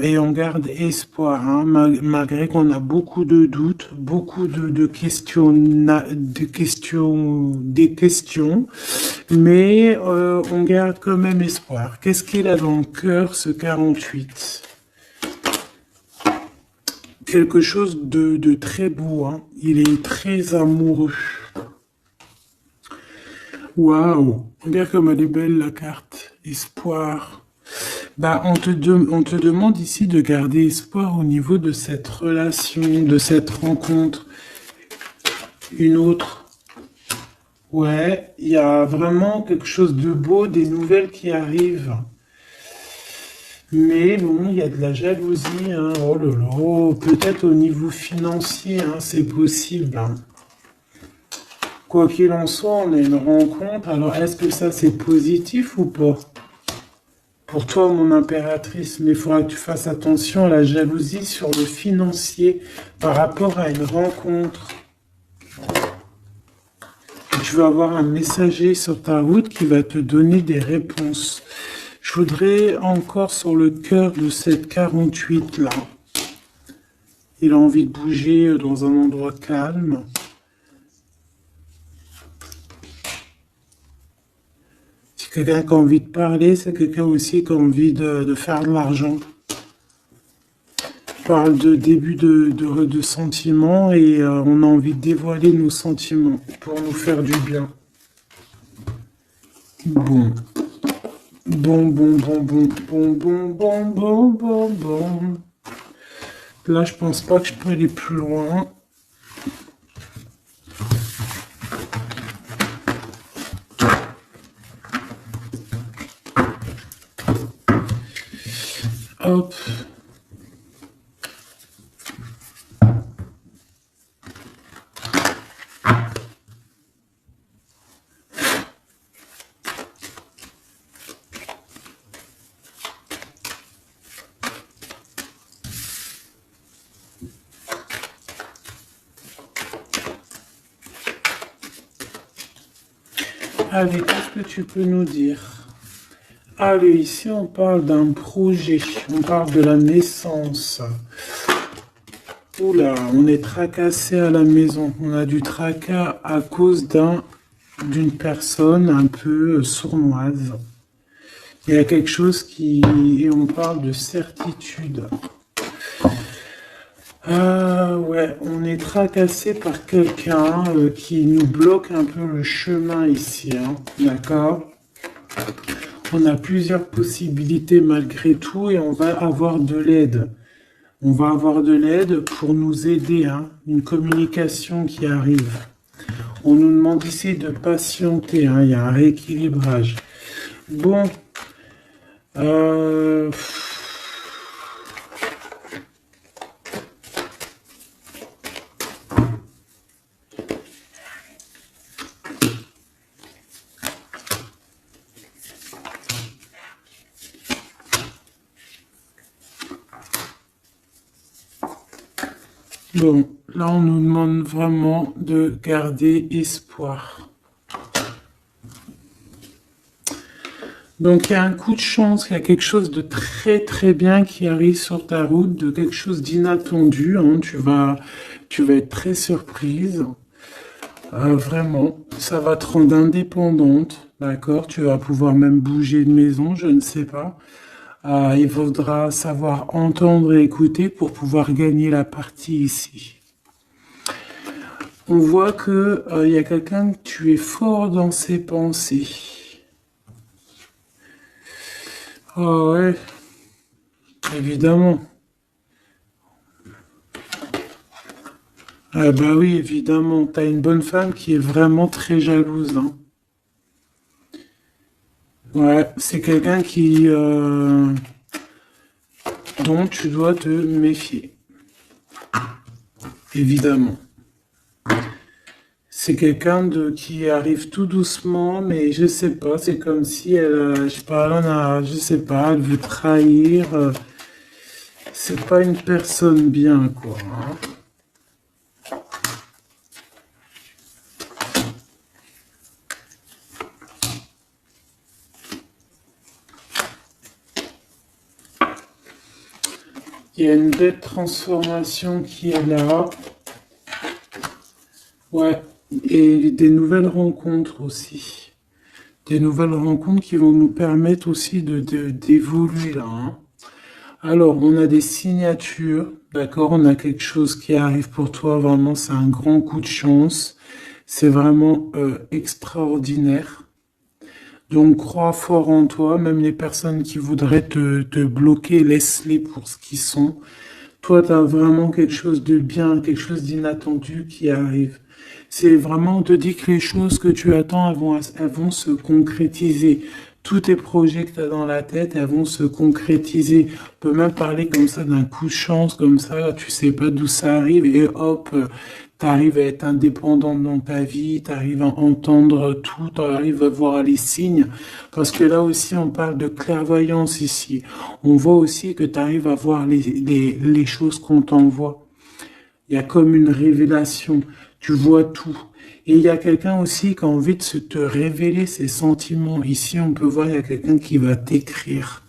Et on garde espoir, hein, malgré qu'on a beaucoup de doutes, beaucoup de questions, des questions, mais on garde quand même espoir. Qu'est-ce qu'il a dans le cœur, ce 48? Quelque chose de très beau, hein. Il est très amoureux. Waouh! Regarde comme elle est belle la carte. Espoir. Bah, on te demande ici de garder espoir au niveau de cette relation, de cette rencontre. Une autre. Ouais, il y a vraiment quelque chose de beau, des nouvelles qui arrivent. Mais bon, il y a de la jalousie, hein. Oh là là, peut-être au niveau financier, hein, c'est possible, hein. Quoi qu'il en soit, on a une rencontre. Alors, est-ce que ça, c'est positif ou pas? Pour toi, mon impératrice, mais il faudra que tu fasses attention à la jalousie sur le financier par rapport à une rencontre. Et tu vas avoir un messager sur ta route qui va te donner des réponses. Je voudrais encore sur le cœur de cette 48 là. Il a envie de bouger dans un endroit calme. C'est quelqu'un qui a envie de parler, c'est quelqu'un aussi qui a envie de faire de l'argent. Je parle de début de sentiments et on a envie de dévoiler nos sentiments pour nous faire du bien. Bon. Bon. Là, je pense pas que je peux aller plus loin. Hop. Allez, qu'est-ce que tu peux nous dire? Allez, ici on parle d'un projet, on parle de la naissance. Oula, on est tracassé à la maison, on a du tracas à cause d'une personne un peu sournoise. Il y a quelque chose et on parle de certitude. Ouais, on est tracassé par quelqu'un qui nous bloque un peu le chemin ici, hein, d'accord? On a plusieurs possibilités malgré tout et on va avoir de l'aide. On va avoir de l'aide pour nous aider, hein, une communication qui arrive. On nous demande ici de patienter, hein, il y a un rééquilibrage. Bon, bon, là on nous demande vraiment de garder espoir. Donc il y a un coup de chance, il y a quelque chose de très très bien qui arrive sur ta route, de quelque chose d'inattendu, hein, tu vas être très surprise. Vraiment, ça va te rendre indépendante, d'accord? Tu vas pouvoir même bouger de maison, je ne sais pas. Il faudra savoir entendre et écouter pour pouvoir gagner la partie ici. On voit que il y a quelqu'un que tu es fort dans ses pensées. Oh ouais, évidemment. Ah bah oui, évidemment, t'as une bonne femme qui est vraiment très jalouse, hein. Ouais, c'est quelqu'un dont tu dois te méfier, évidemment. C'est quelqu'un qui arrive tout doucement, mais je sais pas, c'est comme si je sais pas, je sais pas, elle veut trahir. C'est pas une personne bien, quoi, hein. Il y a une belle transformation qui est là. Ouais, et des nouvelles rencontres aussi. Des nouvelles rencontres qui vont nous permettre aussi d'évoluer là, hein. Alors, on a des signatures, d'accord? On a quelque chose qui arrive pour toi, vraiment, c'est un grand coup de chance. C'est vraiment extraordinaire. Donc, crois fort en toi, même les personnes qui voudraient te bloquer, laisse-les pour ce qu'ils sont. Toi, tu as vraiment quelque chose de bien, quelque chose d'inattendu qui arrive. C'est vraiment, on te dit que les choses que tu attends, elles vont se concrétiser. Tous tes projets que tu as dans la tête, elles vont se concrétiser. On peut même parler comme ça d'un coup de chance, comme ça, tu sais pas d'où ça arrive, et hop, Tu arrives à être indépendant dans ta vie, tu arrives à entendre tout, tu arrives à voir les signes. Parce que là aussi, on parle de clairvoyance ici. On voit aussi que tu arrives à voir les choses qu'on t'envoie. Il y a comme une révélation. Tu vois tout. Et il y a quelqu'un aussi qui a envie de se te révéler ses sentiments. Ici, on peut voir, il y a quelqu'un qui va t'écrire.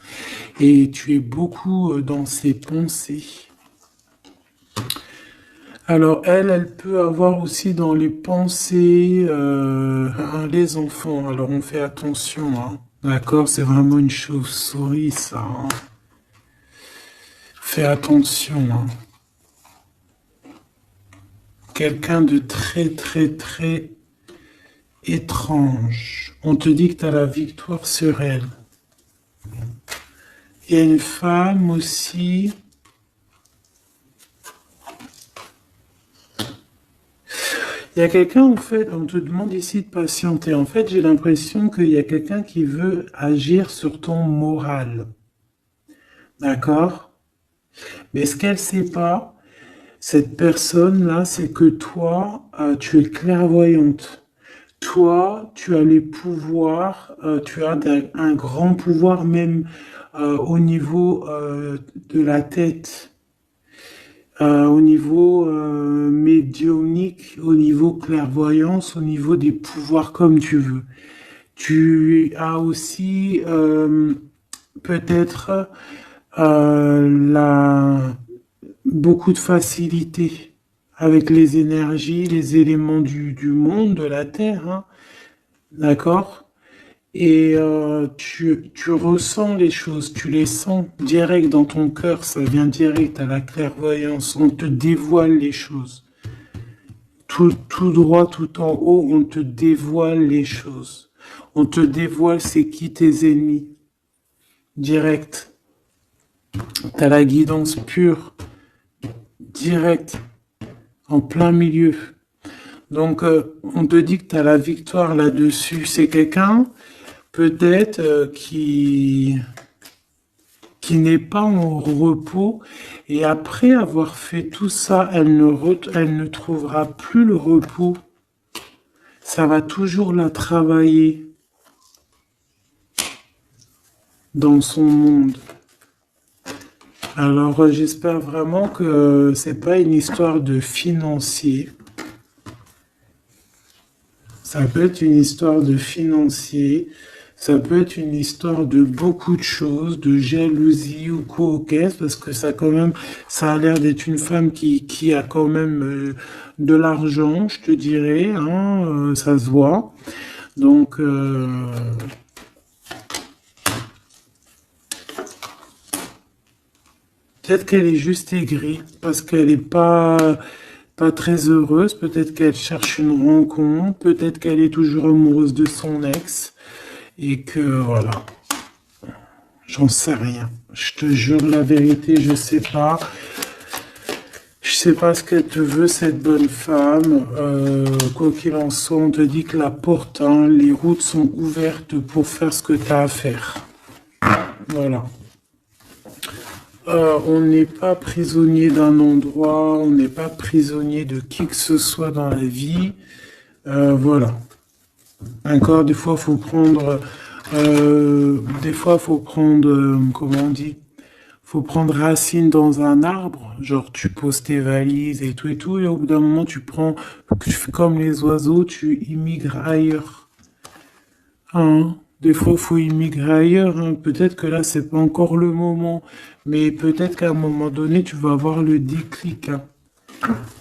Et tu es beaucoup dans ses pensées. Alors, elle peut avoir aussi dans les pensées les enfants. Alors, on fait attention, hein. D'accord? C'est vraiment une chauve-souris, ça, hein. Fais attention, hein. Quelqu'un de très, très, très étrange. On te dit que tu as la victoire sur elle. Il y a une femme aussi. Il y a quelqu'un, en fait, on te demande ici de patienter. En fait, j'ai l'impression qu'il y a quelqu'un qui veut agir sur ton moral. D'accord? Mais ce qu'elle sait pas, cette personne-là, c'est que toi, tu es clairvoyante. Toi, tu as les pouvoirs, tu as un grand pouvoir même au niveau de la tête, au niveau médiumnique, au niveau clairvoyance, au niveau des pouvoirs comme tu veux. Tu as aussi peut-être beaucoup de facilité avec les énergies, les éléments du monde, de la Terre, hein, d'accord? Et tu ressens les choses, tu les sens direct dans ton cœur, ça vient direct à la clairvoyance, on te dévoile les choses. Tout droit, tout en haut, on te dévoile les choses. On te dévoile c'est qui tes ennemis. Direct. T'as la guidance pure. Direct. En plein milieu. Donc, on te dit que tu as la victoire là-dessus. C'est quelqu'un, peut-être, qui n'est pas en repos. Et après avoir fait tout ça, elle ne trouvera plus le repos. Ça va toujours la travailler dans son monde. Alors, j'espère vraiment que c'est pas une histoire de financier. Ça peut être une histoire de financier, ça peut être une histoire de beaucoup de choses, de jalousie ou coquette, parce que ça a l'air d'être une femme qui a quand même de l'argent, je te dirais, hein, ça se voit. Donc, peut-être qu'elle est juste aigrie, parce qu'elle n'est pas très heureuse, peut-être qu'elle cherche une rencontre, peut-être qu'elle est toujours amoureuse de son ex, et que voilà, j'en sais rien. Je te jure la vérité, je sais pas. Je sais pas ce qu'elle te veut, cette bonne femme. Quoi qu'il en soit, on te dit que la porte, hein, les routes sont ouvertes pour faire ce que tu as à faire. Voilà. On n'est pas prisonnier d'un endroit, on n'est pas prisonnier de qui que ce soit dans la vie. Voilà. Encore des fois, faut prendre, comment on dit, faut prendre racine dans un arbre. Genre, tu poses tes valises et tout, et au bout d'un moment, tu fais comme les oiseaux, tu immigres ailleurs. Hein? Des fois, il faut immigrer ailleurs, hein. Peut-être que là, c'est pas encore le moment, mais peut-être qu'à un moment donné, tu vas avoir le déclic, hein.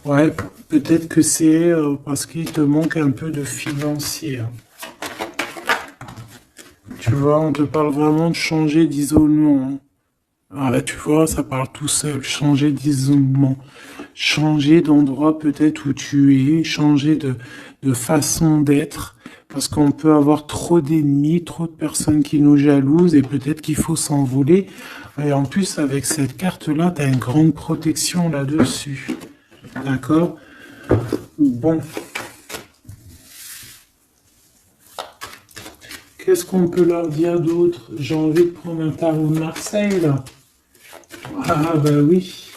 Ouais, peut-être que c'est parce qu'il te manque un peu de financier, hein. Tu vois, on te parle vraiment de changer d'isolement, hein. Ah, là, tu vois, ça parle tout seul. Changer d'isolement. Changer d'endroit peut-être où tu es. Changer de façon d'être. Parce qu'on peut avoir trop d'ennemis, trop de personnes qui nous jalousent et peut-être qu'il faut s'envoler. Et en plus, avec cette carte-là, tu as une grande protection là-dessus. D'accord? Bon. Qu'est-ce qu'on peut leur dire d'autre? J'ai envie de prendre un tarot de Marseille, là. Ah, bah oui.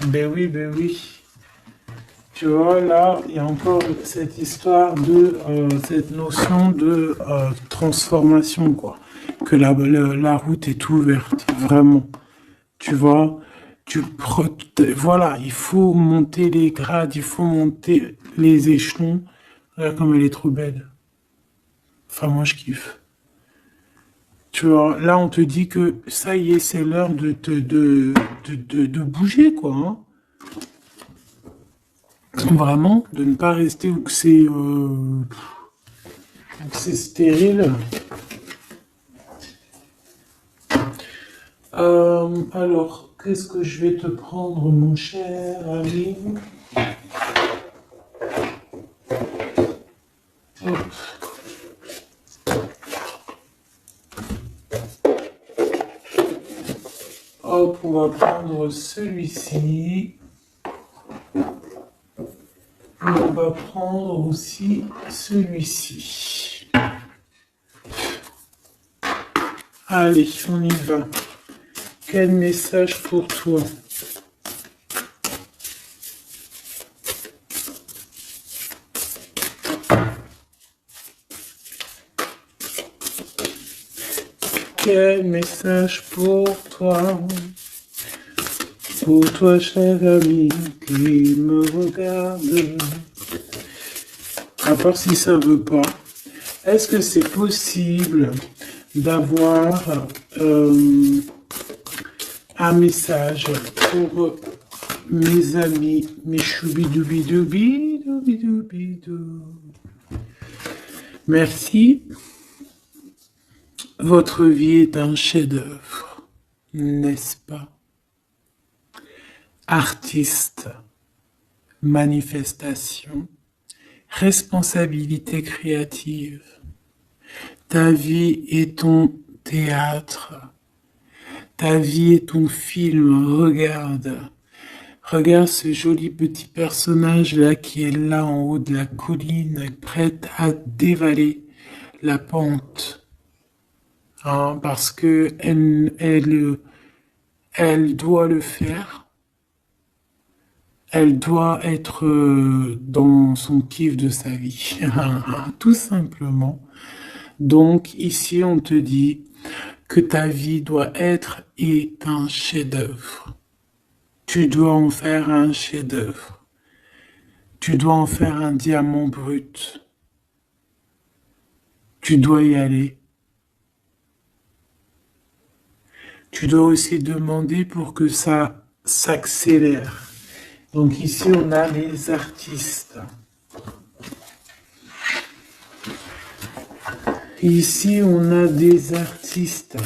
Ben oui, ben oui. Tu vois, là, il y a encore cette histoire de, cette notion de transformation, quoi. Que la route est ouverte, vraiment. Tu vois, voilà, il faut monter les grades, il faut monter les échelons. Regarde comme elle est trop belle. Enfin, moi, je kiffe. Tu vois, là, on te dit que ça y est, c'est l'heure de bouger, quoi. Hein. Vraiment, de ne pas rester où que c'est stérile. Alors, qu'est-ce que je vais te prendre, mon cher ami? Hop. Hop, on va prendre celui-ci. On va prendre aussi celui-ci. Allez, on y va. Quel message pour toi? Quel message pour toi? Pour toi, cher ami, qui me regarde. À part si ça veut pas. Est-ce que c'est possible d'avoir un message pour mes amis, mes choubidoubidoubidoubidoubidoubidou? Merci. Votre vie est un chef-d'œuvre, n'est-ce pas? Artiste, manifestation, responsabilité créative. Ta vie est ton théâtre. Ta vie est ton film. Regarde. Regarde ce joli petit personnage-là qui est là en haut de la colline, prête à dévaler la pente. Hein, parce que elle doit le faire. Elle doit être dans son kiff de sa vie. Tout simplement. Donc ici, on te dit que ta vie doit être et un chef-d'œuvre. Tu dois en faire un chef-d'œuvre. Tu dois en faire un diamant brut. Tu dois y aller. Tu dois aussi demander pour que ça s'accélère. Donc ici, on a les artistes. Ici, on a des artistes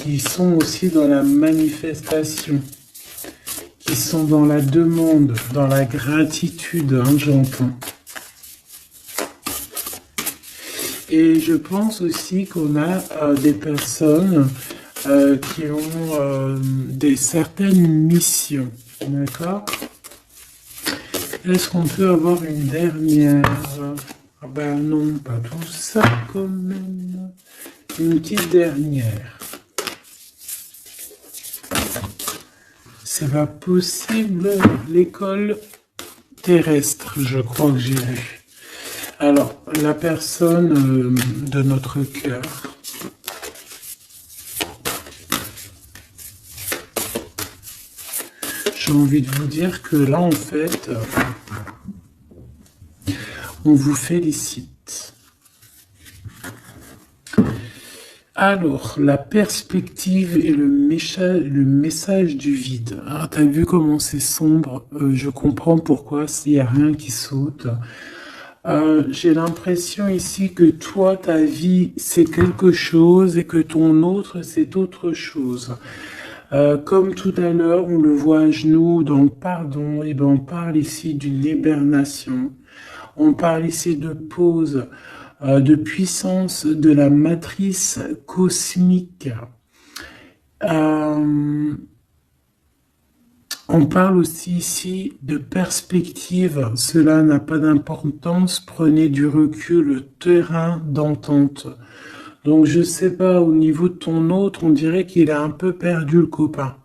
qui sont aussi dans la manifestation, qui sont dans la demande, dans la gratitude, j'entends. Et je pense aussi qu'on a des personnes qui ont certaines missions, d'accord? Est-ce qu'on peut avoir une dernière? Ah ben non, pas tout ça quand même. Une petite dernière. C'est pas possible. L'école terrestre, je crois que j'ai vu. Alors, la personne de notre cœur. J'ai envie de vous dire que là, en fait, on vous félicite. Alors, la perspective et le message du vide. Ah, t'as vu comment c'est sombre? Je comprends pourquoi s'il n'y a rien qui saute. J'ai l'impression ici que toi, ta vie, c'est quelque chose et que ton autre, c'est autre chose. Comme tout à l'heure, on le voit à genoux dans le pardon, et ben on parle ici d'une hibernation. On parle ici de pause, de puissance de la matrice cosmique. On parle aussi ici de perspective. Cela n'a pas d'importance. Prenez du recul, terrain d'entente. Donc je sais pas, au niveau de ton autre, on dirait qu'il a un peu perdu le copain,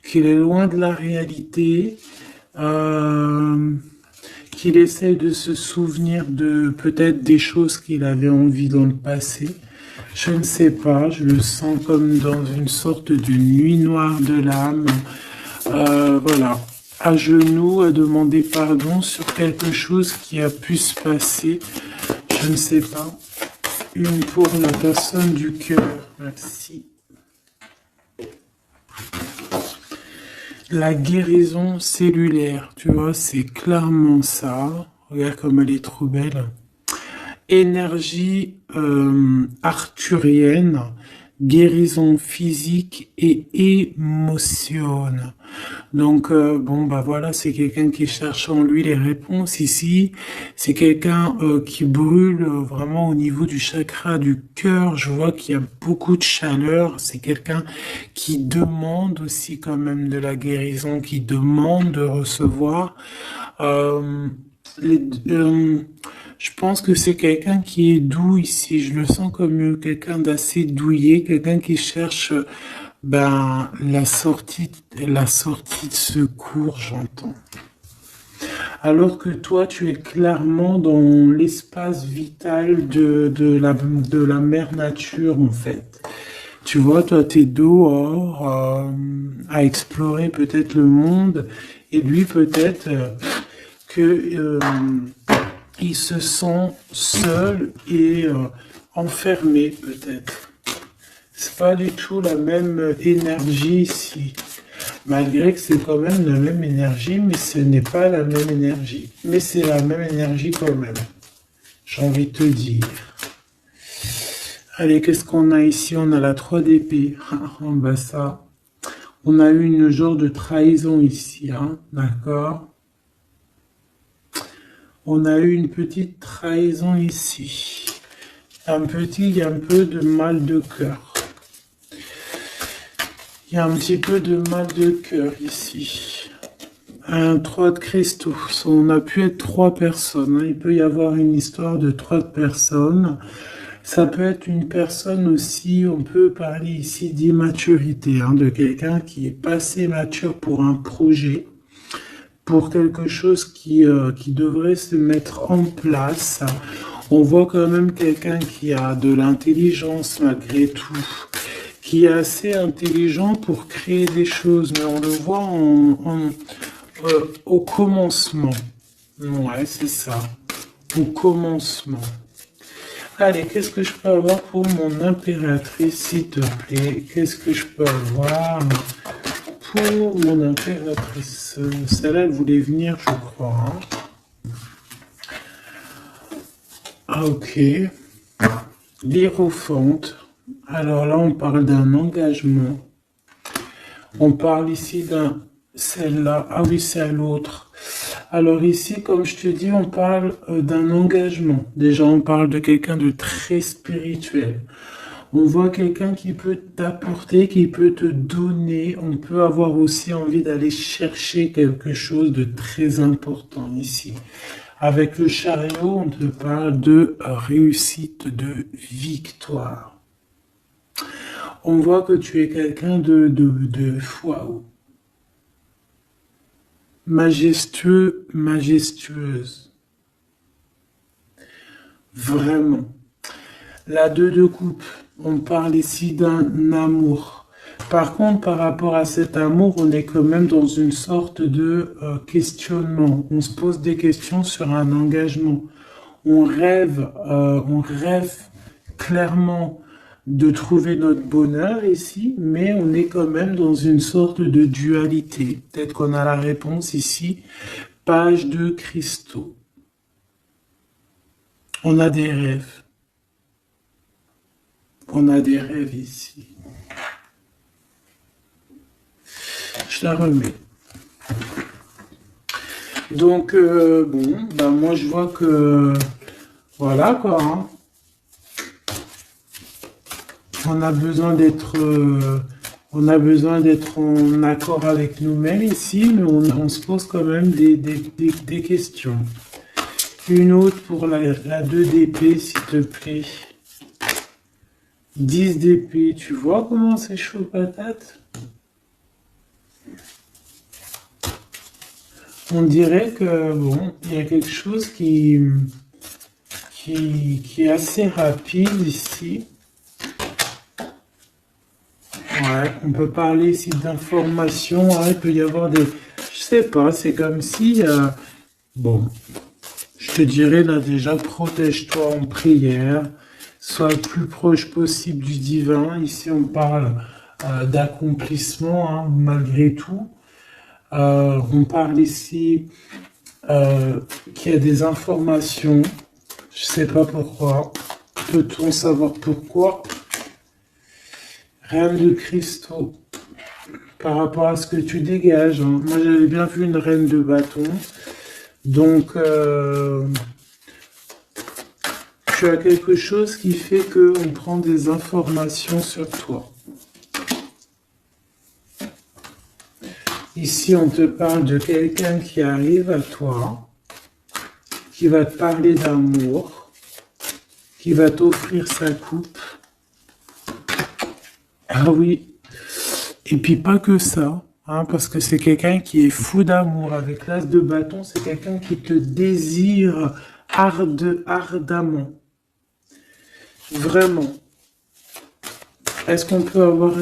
qu'il est loin de la réalité. qu'il essaye de se souvenir de peut-être des choses qu'il avait envie dans le passé. Je ne sais pas, je le sens comme dans une sorte de nuit noire de l'âme. Voilà, à genoux, à demander pardon sur quelque chose qui a pu se passer. Je ne sais pas. Une pour la personne du cœur. Merci. La guérison cellulaire, tu vois, c'est clairement ça. Regarde comme elle est trop belle. Énergie arthurienne, guérison physique et émotion. Donc, bon, bah voilà, c'est quelqu'un qui cherche en lui les réponses ici. C'est quelqu'un qui brûle vraiment au niveau du chakra du cœur. Je vois qu'il y a beaucoup de chaleur. C'est quelqu'un qui demande aussi quand même de la guérison, qui demande de recevoir. Euh, les, euh, je pense que c'est quelqu'un qui est doux ici. Je le sens comme quelqu'un d'assez douillet, quelqu'un qui cherche ben la sortie de secours, j'entends. Alors que toi, tu es clairement dans l'espace vital de la mère nature, en fait. Tu vois, toi, t'es dehors à explorer peut-être le monde, et lui, peut-être que il se sent seul et enfermé, peut-être. C'est pas du tout la même énergie ici. Malgré que c'est quand même la même énergie, mais ce n'est pas la même énergie. Mais c'est la même énergie quand même. J'ai envie de te dire. Allez, qu'est-ce qu'on a ici? On a la 3 d'épée. Bah ça. On a eu une genre de trahison ici, hein. D'accord? On a eu une petite trahison ici. Il y a un peu de mal de cœur. Il y a un petit peu de mal de cœur ici. Un 3 de cristaux. On a pu être 3 personnes, hein. Il peut y avoir une histoire de 3 personnes. Ça peut être une personne aussi, on peut parler ici d'immaturité, hein, de quelqu'un qui est pas assez mature pour un projet, pour quelque chose qui devrait se mettre en place. On voit quand même quelqu'un qui a de l'intelligence malgré tout, qui est assez intelligent pour créer des choses, mais on le voit au commencement. Ouais, c'est ça. Au commencement. Allez, qu'est-ce que je peux avoir pour mon impératrice, s'il te plaît? Qu'est-ce que je peux avoir pour mon impératrice? Celle-là, elle voulait venir, je crois, hein. Ah, ok. L'Hiérophante. Alors là, on parle d'un engagement. On parle ici d'un... Celle-là. Ah oui, c'est à l'autre. Alors ici, comme je te dis, on parle d'un engagement. Déjà, on parle de quelqu'un de très spirituel. On voit quelqu'un qui peut t'apporter, qui peut te donner. On peut avoir aussi envie d'aller chercher quelque chose de très important ici. Avec le chariot, on te parle de réussite, de victoire. On voit que tu es quelqu'un de waouh, majestueux, majestueuse. Vraiment. La 2 de coupe, on parle ici d'un amour. Par contre, par rapport à cet amour, on est quand même dans une sorte de questionnement. On se pose des questions sur un engagement. On rêve clairement de trouver notre bonheur ici, mais on est quand même dans une sorte de dualité. Peut-être qu'on a la réponse ici. Page de cristaux. On a des rêves. On a des rêves ici. Je la remets. Donc, bon, ben moi je vois que, voilà quoi, hein. On a besoin d'être en accord avec nous-mêmes ici, mais on se pose quand même des questions. Une autre pour la 2 d'épée, s'il te plaît. 10 d'épée, tu vois comment c'est chaud patate? On dirait que, bon, il y a quelque chose qui est assez rapide ici. Ouais, on peut parler ici d'informations. Ouais, il peut y avoir des... Je sais pas, c'est comme si... bon, je te dirais là déjà, protège-toi en prière. Sois le plus proche possible du divin. Ici, on parle d'accomplissement, hein, malgré tout. On parle ici qu'il y a des informations. Je sais pas pourquoi. Peut-on savoir pourquoi? Reine de cristaux. Par rapport à ce que tu dégages, hein. Moi, j'avais bien vu une reine de bâton. Donc, tu as quelque chose qui fait qu'on prend des informations sur toi. Ici, on te parle de quelqu'un qui arrive à toi, qui va te parler d'amour, qui va t'offrir sa coupe. Ah oui, et puis pas que ça, hein, parce que c'est quelqu'un qui est fou d'amour. Avec l'as de bâton, c'est quelqu'un qui te désire ardemment. Vraiment. Est-ce qu'on peut avoir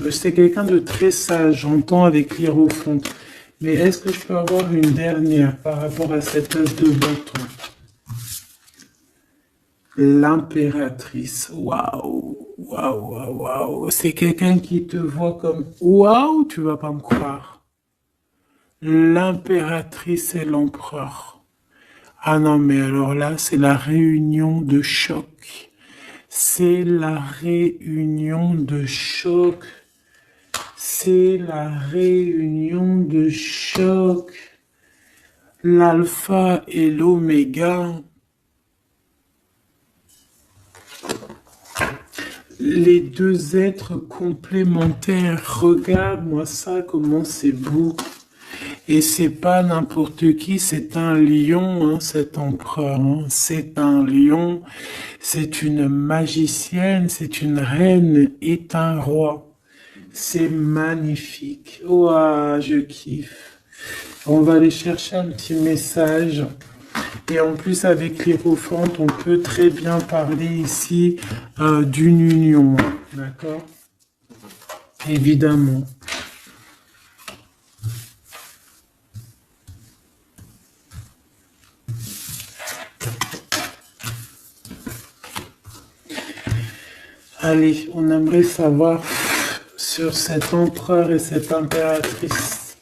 C'est quelqu'un de très sage, j'entends avec l'hiérophante. Mais est-ce que je peux avoir une dernière par rapport à cette as de bâton? L'impératrice. Waouh, waouh, waouh, waouh. C'est quelqu'un qui te voit comme waouh, tu vas pas me croire. L'impératrice et l'empereur. Ah non, mais alors là, c'est la réunion de choc. C'est la réunion de choc. C'est la réunion de choc. L'alpha et l'oméga. Les deux êtres complémentaires. Regarde-moi ça, comment c'est beau. Et c'est pas n'importe qui, c'est un lion, hein, cet empereur. Hein. C'est un lion, c'est une magicienne, c'est une reine et un roi. C'est magnifique. Ouah, je kiffe. On va aller chercher un petit message. Et en plus, avec l'hiérophante, on peut très bien parler ici d'une union. D'accord? Évidemment. Allez, on aimerait savoir sur cet empereur et cette impératrice.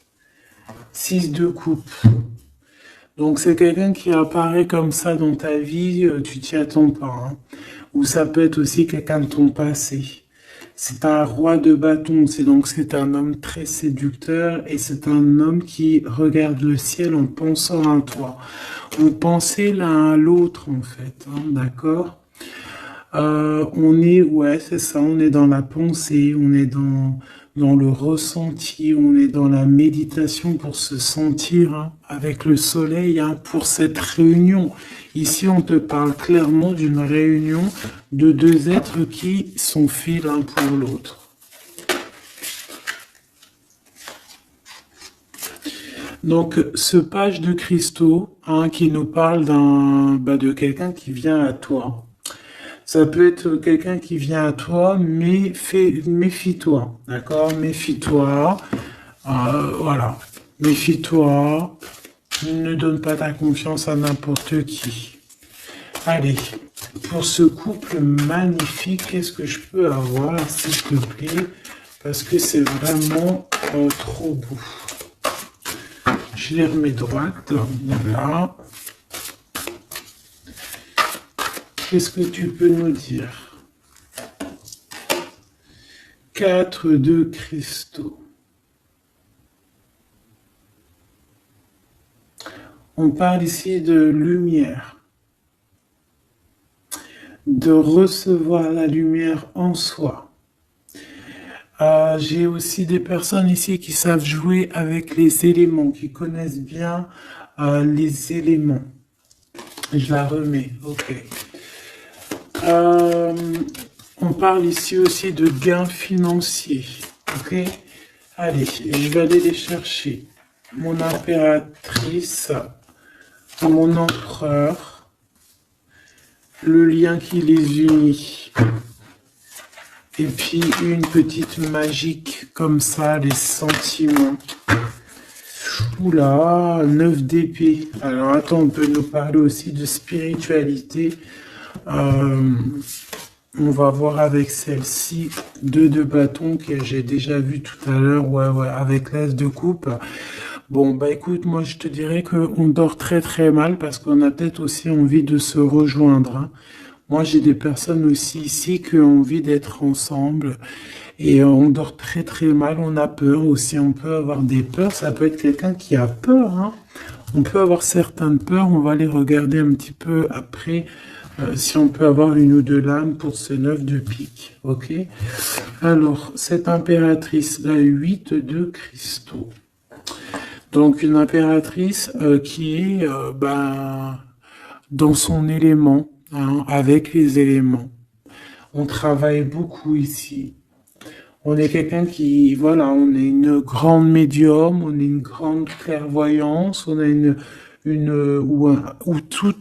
6 de coupe. Donc c'est quelqu'un qui apparaît comme ça dans ta vie, tu t'y attends pas. Hein. Ou ça peut être aussi quelqu'un de ton passé. C'est un roi de bâton, c'est un homme très séducteur et c'est un homme qui regarde le ciel en pensant à toi. Vous pensez l'un à l'autre en fait, hein, d'accord? Ouais, c'est ça, on est dans la pensée, on est dans le ressenti, on est dans la méditation pour se sentir hein, avec le soleil hein, pour cette réunion. Ici, on te parle clairement d'une réunion de deux êtres qui sont faits l'un pour l'autre. Donc, ce page de cristaux hein, qui nous parle de quelqu'un qui vient à toi. Ça peut être quelqu'un qui vient à toi, mais méfie-toi, d'accord? Méfie-toi, voilà. Méfie-toi, ne donne pas ta confiance à n'importe qui. Allez, pour ce couple magnifique, qu'est-ce que je peux avoir, s'il te plaît? Parce que c'est vraiment trop beau. Je les remets droite, voilà. Qu'est-ce que tu peux nous dire? 4 de cristaux. On parle ici de lumière. De recevoir la lumière en soi. J'ai aussi des personnes ici qui savent jouer avec les éléments, qui connaissent bien les éléments. Je la remets, ok. On parle ici aussi de gains financiers. Ok? Allez, je vais aller les chercher. mon impératrice, mon empereur, le lien qui les unit. Et puis une petite magique comme ça, les sentiments. Oula, 9 d'épée. Alors attends, on peut nous parler aussi de spiritualité. On va voir avec celle-ci, 2 de bâton que j'ai déjà vu tout à l'heure, ouais, avec l'as de coupe. Bon, bah écoute, moi je te dirais qu'on dort très très mal parce qu'on a peut-être aussi envie de se rejoindre, hein. Moi j'ai des personnes aussi ici qui ont envie d'être ensemble et on dort très très mal, on a peur aussi, on peut avoir des peurs, ça peut être quelqu'un qui a peur, hein. On peut avoir certaines peurs, on va les regarder un petit peu après. Si on peut avoir une ou deux lames pour ce 9 de pique, ok? Alors, cette impératrice, la 8 de cristaux. Donc, une impératrice qui est dans son élément, hein, avec les éléments. On travaille beaucoup ici. On est quelqu'un qui, voilà, on est une grande médium, on est une grande clairvoyance, on a ou tout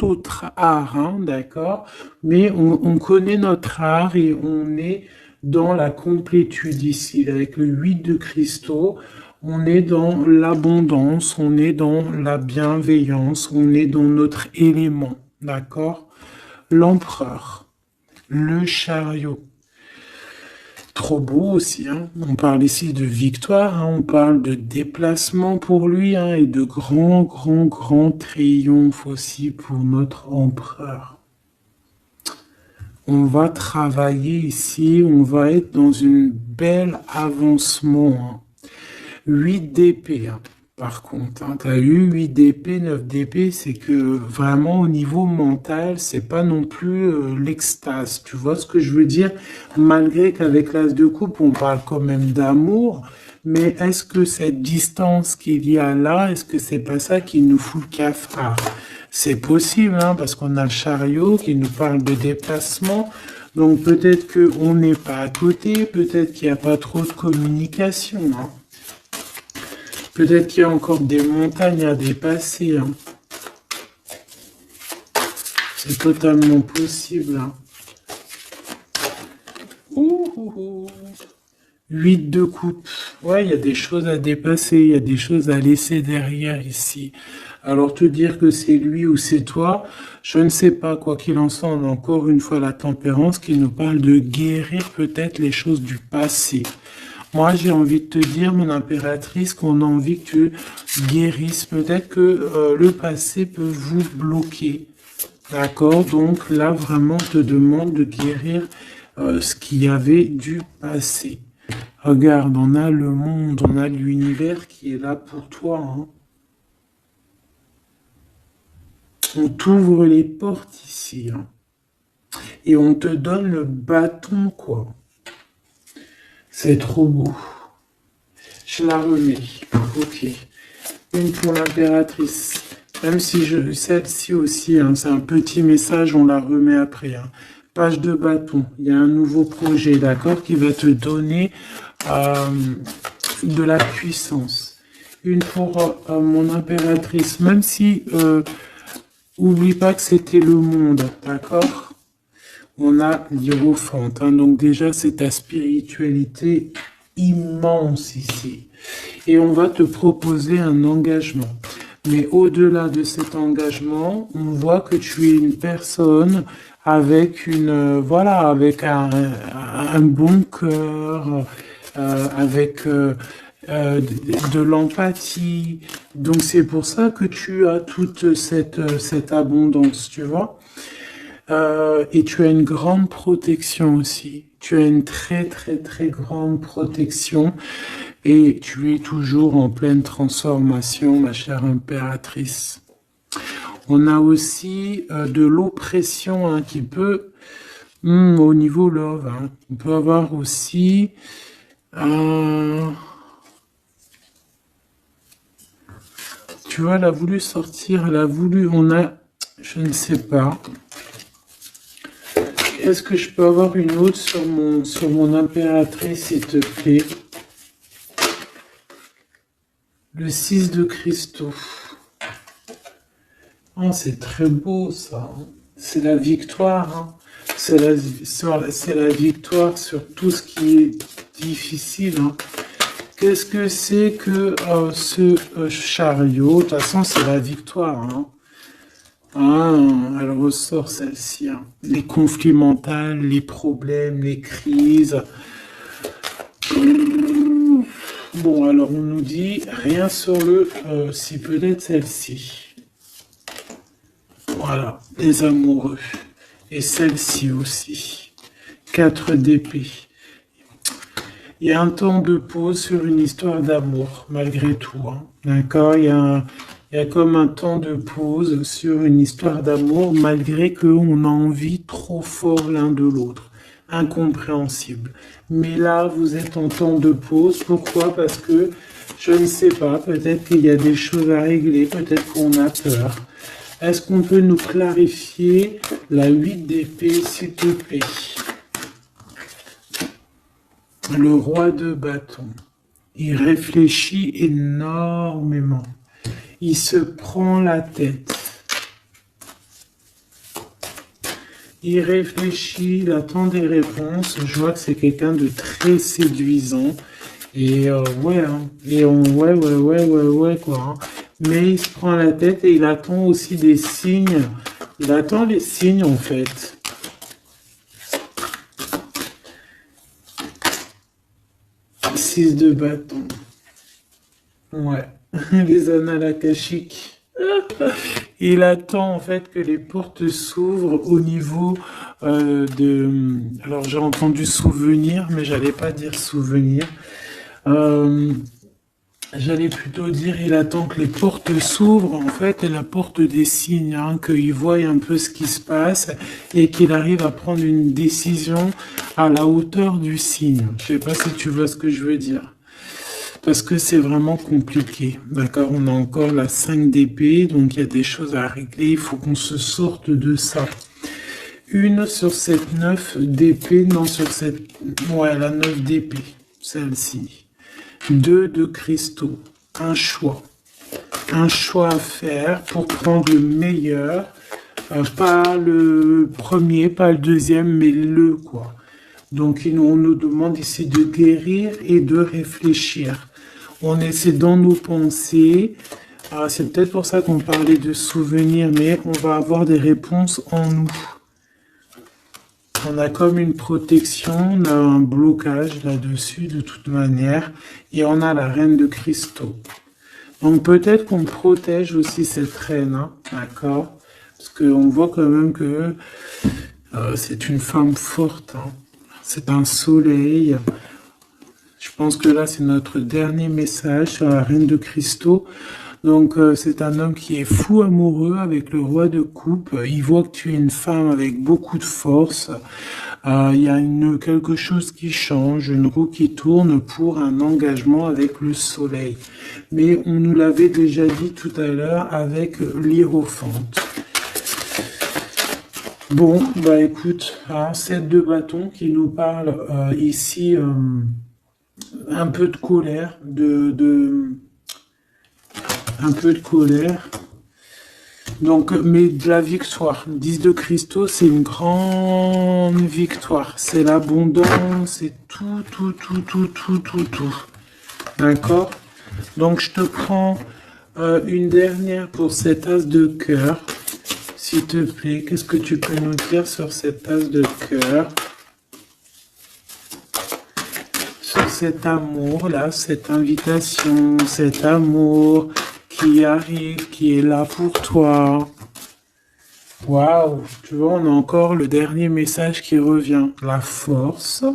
autre art, hein, d'accord? Mais on connaît notre art et on est dans la complétude ici. Avec le 8 de cristaux, on est dans l'abondance, on est dans la bienveillance, on est dans notre élément, d'accord? L'empereur, le chariot. Trop beau aussi, hein. On parle ici de victoire, hein. On parle de déplacement pour lui, hein, et de grand triomphe aussi pour notre empereur. On va travailler ici, on va être dans une belle avancement, hein. 8 d'épée, hein. Par contre, hein, tu as eu 8 d'épée, 9 d'épée, c'est que vraiment au niveau mental, c'est pas non plus l'extase. Tu vois ce que je veux dire? Malgré qu'avec l'as de coupe, on parle quand même d'amour, mais est-ce que cette distance qu'il y a là, est-ce que c'est pas ça qui nous fout le cafard? C'est possible, hein, parce qu'on a le chariot qui nous parle de déplacement. Donc peut-être qu'on n'est pas à côté, peut-être qu'il n'y a pas trop de communication, hein. Peut-être qu'il y a encore des montagnes à dépasser, hein. C'est totalement possible, hein. 8 de coupe. Ouais, il y a des choses à dépasser, il y a des choses à laisser derrière ici. Alors te dire que c'est lui ou c'est toi, je ne sais pas, quoi qu'il en soit, on a encore une fois la tempérance qui nous parle de guérir peut-être les choses du passé. Moi, j'ai envie de te dire, mon impératrice, qu'on a envie que tu guérisses. Peut-être que le passé peut vous bloquer. D'accord? Donc là, vraiment, on te demande de guérir ce qu'il y avait du passé. Regarde, on a le monde, on a l'univers qui est là pour toi, hein. On t'ouvre les portes ici, hein. Et on te donne le bâton, quoi. C'est trop beau. Je la remets. Ok. Une pour l'impératrice. Même si celle-ci aussi, hein, c'est un petit message, on la remet après, hein. Page de bâton. Il y a un nouveau projet, d'accord, qui va te donner de la puissance. Une pour mon impératrice. Même si, oublie pas que c'était le monde, d'accord? On a l'hiérophante, hein, donc déjà c'est ta spiritualité immense ici. Et on va te proposer un engagement. Mais au-delà de cet engagement, on voit que tu es une personne avec avec un bon cœur, avec de l'empathie. Donc c'est pour ça que tu as toute cette abondance, tu vois. Et tu as une grande protection aussi. Tu as une très grande protection et tu es toujours en pleine transformation, ma chère impératrice. On a aussi de l'oppression, hein, qui peut, au niveau love, hein, on peut avoir aussi tu vois, elle a voulu sortir, je ne sais pas. Est-ce que je peux avoir une autre sur mon impératrice, s'il te plaît? Le 6 de cristaux. Oh, c'est très beau ça, hein. C'est la victoire, hein. C'est la victoire sur tout ce qui est difficile, hein. Qu'est-ce que c'est que ce chariot? De toute façon, c'est la victoire, hein. Ah, elle ressort celle-ci, hein. Les conflits mentaux, les problèmes, les crises. Bon, alors on nous dit rien sur le si peut-être celle-ci. Voilà, les amoureux. Et celle-ci aussi. 4 d'épée. Il y a un temps de pause sur une histoire d'amour, malgré tout, hein. D'accord? Il y a comme un temps de pause sur une histoire d'amour, malgré qu'on a envie trop fort l'un de l'autre. Incompréhensible. Mais là, vous êtes en temps de pause. Pourquoi? Parce que, je ne sais pas, peut-être qu'il y a des choses à régler, peut-être qu'on a peur. Est-ce qu'on peut nous clarifier la 8 d'épée, s'il te plaît? Le roi de bâton. Il réfléchit énormément. Il se prend la tête. Il réfléchit, il attend des réponses. Je vois que c'est quelqu'un de très séduisant. Et ouais, hein. Ouais, quoi, hein. Mais il se prend la tête et il attend aussi des signes. Il attend les signes, en fait. 6 de bâton. Ouais. Les annales akashiques. Il attend en fait que les portes s'ouvrent au niveau de... Alors j'ai entendu souvenir, mais j'allais pas dire souvenir. Euh, J'allais plutôt dire il attend que les portes s'ouvrent en fait et la porte des signes, hein, qu'il voie un peu ce qui se passe et qu'il arrive à prendre une décision à la hauteur du signe. Je sais pas si tu vois ce que je veux dire. Parce que c'est vraiment compliqué. D'accord, on a encore la 5 d'épée, donc il y a des choses à régler, il faut qu'on se sorte de ça. Une sur cette 9 d'épée, non sur cette... Ouais, la 9 d'épée, celle-ci. 2 de cristaux, un choix. Un choix à faire pour prendre le meilleur. Pas le premier, pas le deuxième, mais le quoi. Donc on nous demande ici de guérir et de réfléchir. On essaie dans nos pensées. C'est peut-être pour ça qu'on parlait de souvenirs, mais on va avoir des réponses en nous. On a comme une protection, on a un blocage là-dessus de toute manière, et on a la reine de cristaux. Donc peut-être qu'on protège aussi cette reine, hein, d'accord? Parce qu'on voit quand même que c'est une femme forte, hein. C'est un soleil. Je pense que là, c'est notre dernier message sur la reine de cristaux. Donc, c'est un homme qui est fou amoureux avec le roi de coupe. Il voit que tu es une femme avec beaucoup de force. Il y a quelque chose qui change, une roue qui tourne pour un engagement avec le soleil. Mais on nous l'avait déjà dit tout à l'heure avec l'hiérophante. Bon, bah écoute, 7 de bâton qui nous parle ici un peu de colère, un peu de colère. Donc, mais de la victoire. 10 de cristaux, c'est une grande victoire. C'est l'abondance, c'est tout. D'accord? Donc, je te prends une dernière pour cet as de cœur. S'il te plaît, qu'est-ce que tu peux nous dire sur cet as de cœur? Sur cet amour-là, cette invitation, cet amour qui arrive, qui est là pour toi. Waouh, tu vois, on a encore le dernier message qui revient. La force,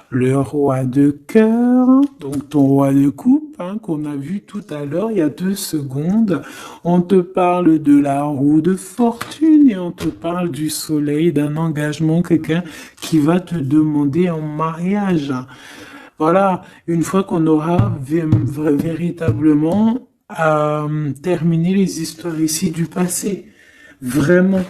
le roi de cœur, donc ton roi de coupe, hein, qu'on a vu tout à l'heure, il y a 2 secondes. On te parle de la roue de fortune et on te parle du soleil, d'un engagement, quelqu'un qui va te demander en mariage. Voilà, une fois qu'on aura véritablement terminé les histoires ici du passé. Vraiment.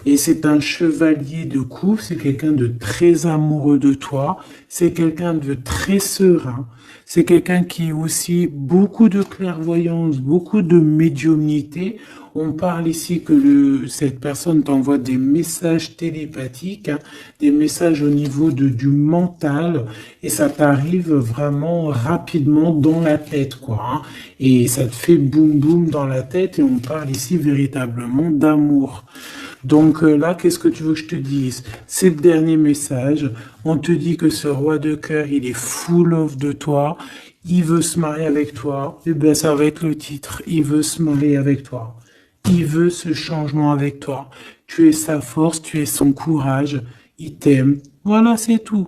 Et c'est un chevalier de coupe, c'est quelqu'un de très amoureux de toi, c'est quelqu'un de très serein, c'est quelqu'un qui a aussi beaucoup de clairvoyance, beaucoup de médiumnité. On parle ici que cette personne t'envoie des messages télépathiques, hein, des messages au niveau du mental, et ça t'arrive vraiment rapidement dans la tête, quoi, hein. Et ça te fait boum boum dans la tête, et on parle ici véritablement d'amour. Donc là, qu'est-ce que tu veux que je te dise? C'est le dernier message. On te dit que ce roi de cœur, il est full of de toi. Il veut se marier avec toi. Eh bien, ça va être le titre. Il veut se marier avec toi. Il veut ce changement avec toi. Tu es sa force, tu es son courage. Il t'aime. Voilà, c'est tout.